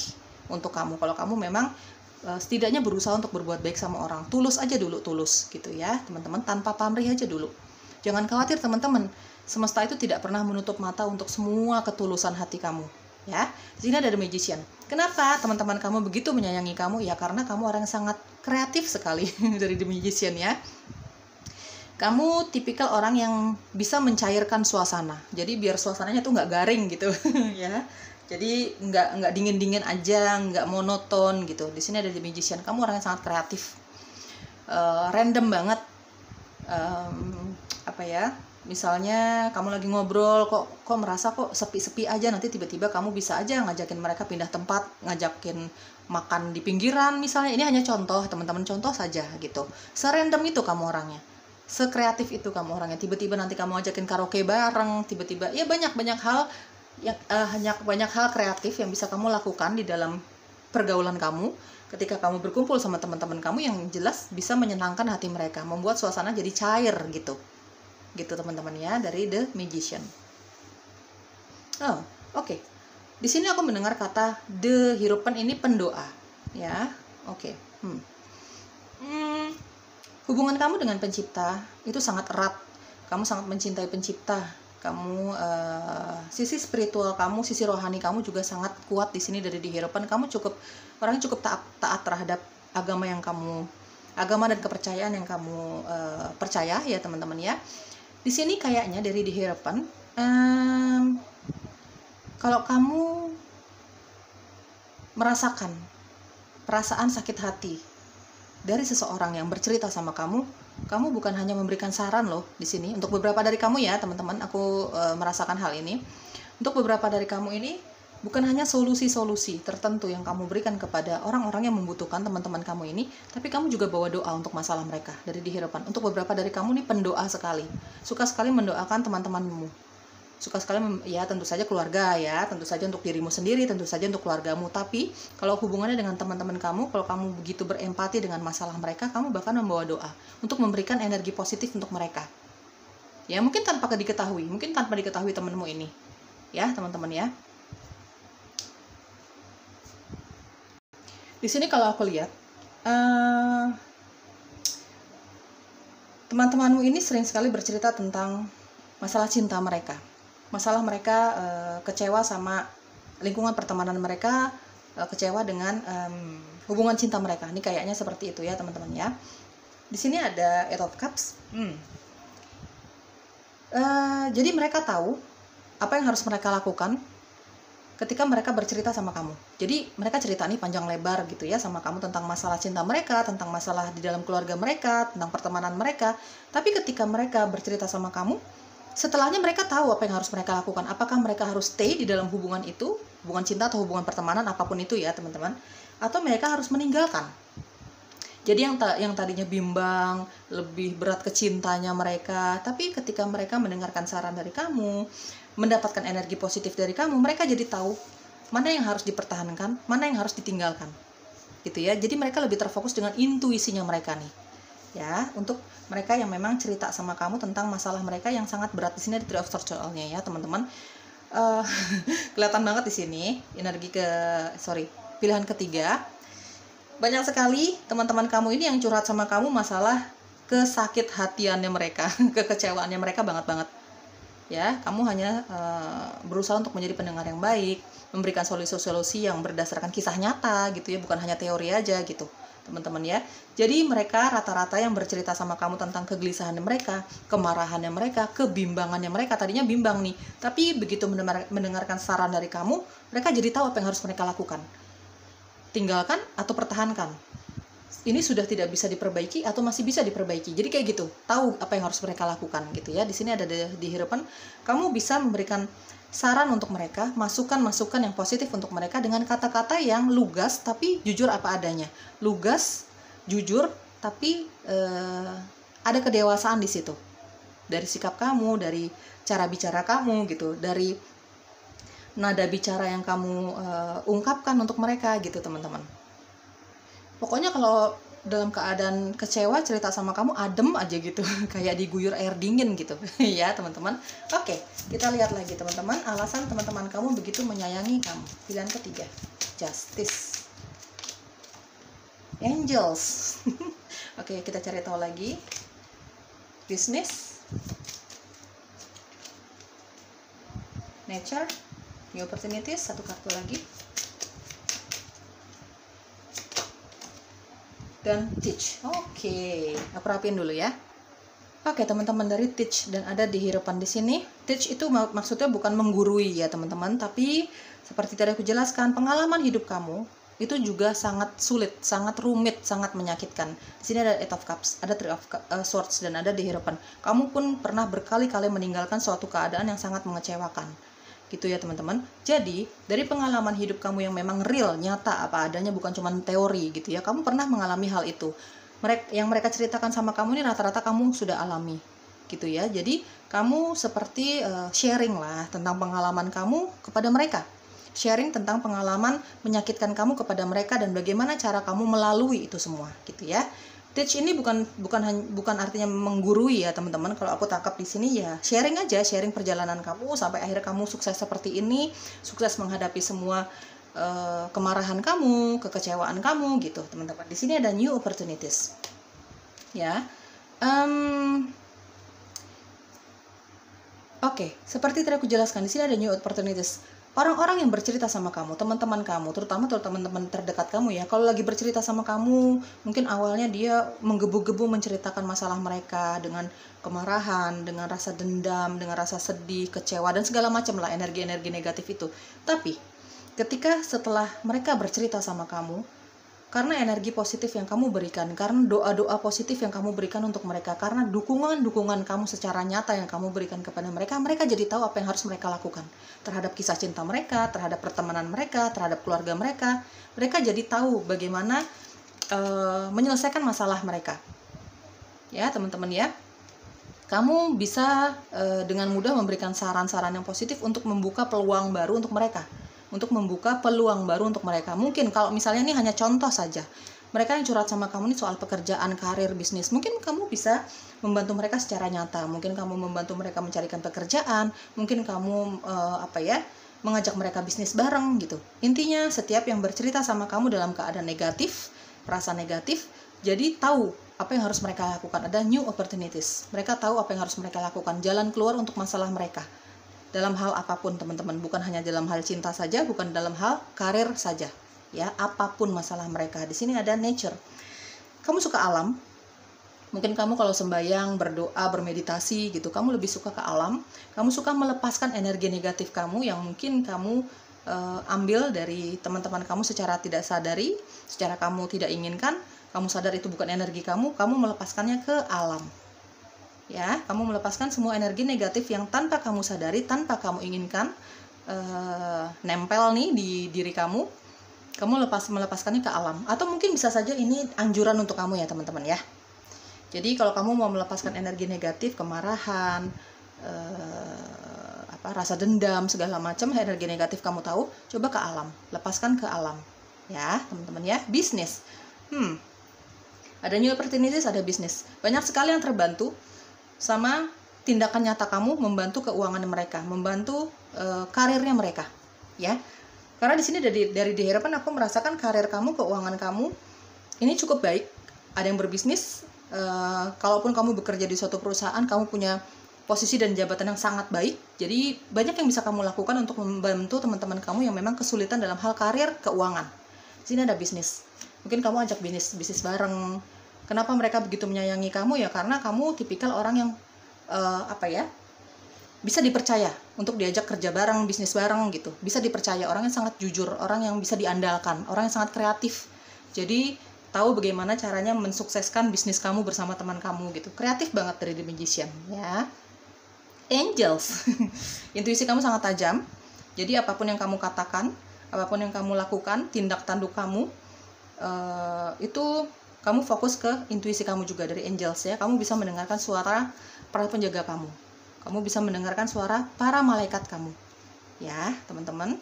untuk kamu kalau kamu memang setidaknya berusaha untuk berbuat baik sama orang. Tulus aja dulu, tulus gitu ya teman-teman, tanpa pamrih aja dulu. Jangan khawatir teman-teman, semesta itu tidak pernah menutup mata untuk semua ketulusan hati kamu ya. Di sini ada The Magician. Kenapa teman-teman kamu begitu menyayangi kamu? Ya karena kamu orang yang sangat kreatif sekali dari The Magician ya. Kamu tipikal orang yang bisa mencairkan suasana. Jadi biar suasananya tuh nggak garing gitu ya. Jadi nggak dingin-dingin aja, nggak monoton gitu. Di sini ada The Magician. Kamu orang yang sangat kreatif, random banget. Misalnya kamu lagi ngobrol, kok merasa kok sepi-sepi aja, nanti tiba-tiba kamu bisa aja ngajakin mereka pindah tempat, ngajakin makan di pinggiran misalnya. Ini hanya contoh, teman-teman, contoh saja gitu. Serandom itu kamu orangnya, sekreatif itu kamu orangnya. Tiba-tiba nanti kamu ajakin karaoke bareng, tiba-tiba ya banyak hal banyak hal kreatif yang bisa kamu lakukan di dalam pergaulan kamu ketika kamu berkumpul sama teman-teman kamu yang jelas bisa menyenangkan hati mereka, membuat suasana jadi cair gitu teman-teman ya, dari The Magician. Oke. Di sini aku mendengar kata The Hierophant ini pendoa ya. Oke. Hubungan kamu dengan pencipta itu sangat erat. Kamu sangat mencintai pencipta. Kamu sisi spiritual kamu, sisi rohani kamu juga sangat kuat di sini dari The Hierophant. Kamu orangnya cukup taat terhadap agama dan kepercayaan yang kamu percaya ya teman-teman ya. Di sini kayaknya dari The Hierophant, kalau kamu merasakan perasaan sakit hati dari seseorang yang bercerita sama kamu, kamu bukan hanya memberikan saran loh di sini. Untuk beberapa dari kamu ya teman-teman, aku merasakan hal ini. Untuk beberapa dari kamu ini, bukan hanya solusi-solusi tertentu yang kamu berikan kepada orang-orang yang membutuhkan teman-teman kamu ini, tapi kamu juga bawa doa untuk masalah mereka dari di hadapan. Untuk beberapa dari kamu nih pendoa sekali, suka sekali mendoakan teman-temanmu. Suka sekali ya tentu saja keluarga ya, tentu saja untuk dirimu sendiri, tentu saja untuk keluargamu. Tapi kalau hubungannya dengan teman-teman kamu, kalau kamu begitu berempati dengan masalah mereka, kamu bahkan membawa doa untuk memberikan energi positif untuk mereka. Ya mungkin tanpa diketahui, temanmu ini. Ya teman-teman ya. Di sini kalau aku lihat, teman-temanmu ini sering sekali bercerita tentang masalah cinta mereka. Masalah mereka kecewa sama lingkungan pertemanan mereka, kecewa dengan hubungan cinta mereka. Ini kayaknya seperti itu ya teman-teman ya. Di sini ada Eight of Cups. Jadi mereka tahu apa yang harus mereka lakukan ketika mereka bercerita sama kamu. Jadi mereka cerita nih panjang lebar gitu ya sama kamu tentang masalah cinta mereka, tentang masalah di dalam keluarga mereka, tentang pertemanan mereka. Tapi ketika mereka bercerita sama kamu, setelahnya mereka tahu apa yang harus mereka lakukan. Apakah mereka harus stay di dalam hubungan itu, hubungan cinta atau hubungan pertemanan, apapun itu ya teman-teman, atau mereka harus meninggalkan. Jadi yang tadinya bimbang, lebih berat ke cintanya mereka, tapi ketika mereka mendengarkan saran dari kamu, mendapatkan energi positif dari kamu, mereka jadi tahu mana yang harus dipertahankan, mana yang harus ditinggalkan. Gitu ya. Jadi mereka lebih terfokus dengan intuisinya mereka nih. Ya, untuk mereka yang memang cerita sama kamu tentang masalah mereka yang sangat berat. Di sini ada Three of Swords soalnya ya teman-teman. Kelihatan banget di sini pilihan ketiga. Banyak sekali teman-teman kamu ini yang curhat sama kamu masalah kesakit hatiannya mereka, kekecewaannya mereka banget. Ya, kamu hanya berusaha untuk menjadi pendengar yang baik, memberikan solusi-solusi yang berdasarkan kisah nyata gitu ya, bukan hanya teori aja gitu. Teman-teman ya. Jadi mereka rata-rata yang bercerita sama kamu tentang kegelisahannya mereka, kemarahannya mereka, kebimbangannya mereka. Tadinya bimbang nih, tapi begitu mendengarkan saran dari kamu, mereka jadi tahu apa yang harus mereka lakukan. Tinggalkan atau pertahankan. Ini sudah tidak bisa diperbaiki atau masih bisa diperbaiki. Jadi kayak gitu, tahu apa yang harus mereka lakukan gitu ya. Di sini ada di hadapan, kamu bisa memberikan saran untuk mereka, masukan-masukan yang positif untuk mereka dengan kata-kata yang lugas tapi jujur apa adanya. Lugas, jujur, tapi ada kedewasaan di situ. Dari sikap kamu, dari cara bicara kamu gitu, dari nada bicara yang kamu ungkapkan untuk mereka gitu teman-teman. Pokoknya kalau dalam keadaan kecewa cerita sama kamu adem aja gitu, kayak diguyur air dingin gitu ya teman-teman. Oke, kita lihat lagi teman-teman, alasan teman-teman kamu begitu menyayangi kamu. Pilihan ketiga, Justice, Angels. Oke, kita cari tahu lagi. Business, Nature, New Opportunities, satu kartu lagi, dan Teach. Oke, aku rapiin dulu ya. Oke teman-teman, dari Teach dan ada di hadapan di sini. Teach itu maksudnya bukan menggurui ya teman-teman, tapi seperti tadi aku jelaskan, pengalaman hidup kamu itu juga sangat sulit, sangat rumit, sangat menyakitkan. Di sini ada Eight of Cups, ada Three of Swords dan ada di hadapan. Kamu pun pernah berkali-kali meninggalkan suatu keadaan yang sangat mengecewakan. Gitu ya teman-teman. Jadi dari pengalaman hidup kamu yang memang real, nyata apa adanya, bukan cuma teori gitu ya, kamu pernah mengalami hal itu. Yang mereka ceritakan sama kamu ini rata-rata kamu sudah alami gitu ya. Jadi kamu seperti sharing lah tentang pengalaman kamu kepada mereka, sharing tentang pengalaman menyakitkan kamu kepada mereka dan bagaimana cara kamu melalui itu semua gitu ya. Teach ini bukan artinya menggurui ya teman-teman. Kalau aku tangkap di sini ya sharing aja, sharing perjalanan kamu sampai akhirnya kamu sukses seperti ini, sukses menghadapi semua kemarahan kamu, kekecewaan kamu gitu teman-teman. Di sini ada New Opportunities ya. Oke, seperti tadi aku jelaskan, di sini ada New Opportunities. Orang-orang yang bercerita sama kamu, teman-teman kamu, terutama teman-teman terdekat kamu ya, kalau lagi bercerita sama kamu, mungkin awalnya dia menggebu-gebu menceritakan masalah mereka dengan kemarahan, dengan rasa dendam, dengan rasa sedih, kecewa, dan segala macam lah energi-energi negatif itu. Tapi ketika setelah mereka bercerita sama kamu, karena energi positif yang kamu berikan, karena doa-doa positif yang kamu berikan untuk mereka, karena dukungan-dukungan kamu secara nyata yang kamu berikan kepada mereka, mereka jadi tahu apa yang harus mereka lakukan terhadap kisah cinta mereka, terhadap pertemanan mereka, terhadap keluarga mereka. Mereka jadi tahu bagaimana menyelesaikan masalah mereka. Ya, teman-teman ya. Kamu bisa dengan mudah memberikan saran-saran yang positif untuk membuka peluang baru untuk mereka. Untuk membuka peluang baru untuk mereka. Mungkin kalau misalnya ini hanya contoh saja, mereka yang curhat sama kamu ini soal pekerjaan, karir, bisnis, mungkin kamu bisa membantu mereka secara nyata. Mungkin kamu membantu mereka mencarikan pekerjaan, mungkin kamu mengajak mereka bisnis bareng gitu. Intinya setiap yang bercerita sama kamu dalam keadaan negatif, perasaan negatif, jadi tahu apa yang harus mereka lakukan. Ada new opportunities. Mereka tahu apa yang harus mereka lakukan, jalan keluar untuk masalah mereka. Dalam hal apapun, teman-teman, bukan hanya dalam hal cinta saja, bukan dalam hal karir saja, ya, apapun masalah mereka. Di sini ada nature. Kamu suka alam, mungkin kamu kalau sembahyang, berdoa, bermeditasi gitu, kamu lebih suka ke alam. Kamu suka melepaskan energi negatif kamu yang mungkin kamu ambil dari teman-teman kamu secara tidak sadari, secara kamu tidak inginkan. Kamu sadar itu bukan energi kamu melepaskannya ke alam. Ya, kamu melepaskan semua energi negatif yang tanpa kamu sadari, tanpa kamu inginkan, nempel nih di diri kamu. Kamu melepaskannya ke alam. Atau mungkin bisa saja ini anjuran untuk kamu ya, teman-teman ya. Jadi kalau kamu mau melepaskan energi negatif, kemarahan, rasa dendam, segala macam energi negatif kamu tahu, coba ke alam, lepaskan ke alam. Ya, teman-teman ya. Bisnis. Ada new opportunities, ada bisnis. Banyak sekali yang terbantu sama tindakan nyata kamu membantu keuangan mereka, membantu karirnya mereka, ya. Karena di sini dari di harapan aku merasakan karir kamu, keuangan kamu ini cukup baik. Ada yang berbisnis, kalaupun kamu bekerja di suatu perusahaan, kamu punya posisi dan jabatan yang sangat baik. Jadi banyak yang bisa kamu lakukan untuk membantu teman-teman kamu yang memang kesulitan dalam hal karir, keuangan. Di sini ada bisnis. Mungkin kamu ajak bisnis bareng. Kenapa mereka begitu menyayangi kamu ya? Karena kamu tipikal orang yang bisa dipercaya untuk diajak kerja bareng, bisnis bareng gitu. Bisa dipercaya, orang yang sangat jujur, orang yang bisa diandalkan, orang yang sangat kreatif. Jadi tahu bagaimana caranya mensukseskan bisnis kamu bersama teman kamu gitu. Kreatif banget dari The Magician ya. Angels. Intuisi kamu sangat tajam. Jadi apapun yang kamu katakan, apapun yang kamu lakukan, tindak tanduk kamu itu kamu fokus ke intuisi kamu juga dari angels ya. Kamu bisa mendengarkan suara para penjaga kamu. Kamu bisa mendengarkan suara para malaikat kamu. Ya, teman-teman.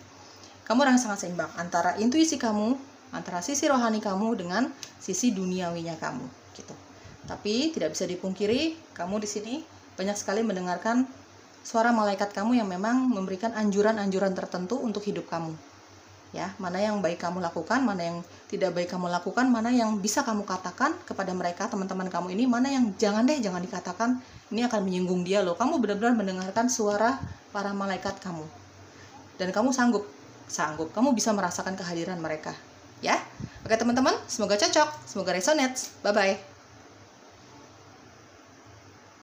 Kamu orang yang sangat seimbang antara intuisi kamu, antara sisi rohani kamu dengan sisi duniawinya kamu, gitu. Tapi tidak bisa dipungkiri, kamu di sini banyak sekali mendengarkan suara malaikat kamu yang memang memberikan anjuran-anjuran tertentu untuk hidup kamu. Ya, mana yang baik kamu lakukan, mana yang tidak baik kamu lakukan, mana yang bisa kamu katakan kepada mereka, teman-teman kamu ini, mana yang jangan dikatakan, ini akan menyinggung dia loh. Kamu benar-benar mendengarkan suara para malaikat kamu. Dan kamu sanggup, kamu bisa merasakan kehadiran mereka. Ya, oke teman-teman, semoga cocok, semoga resonate. Bye-bye.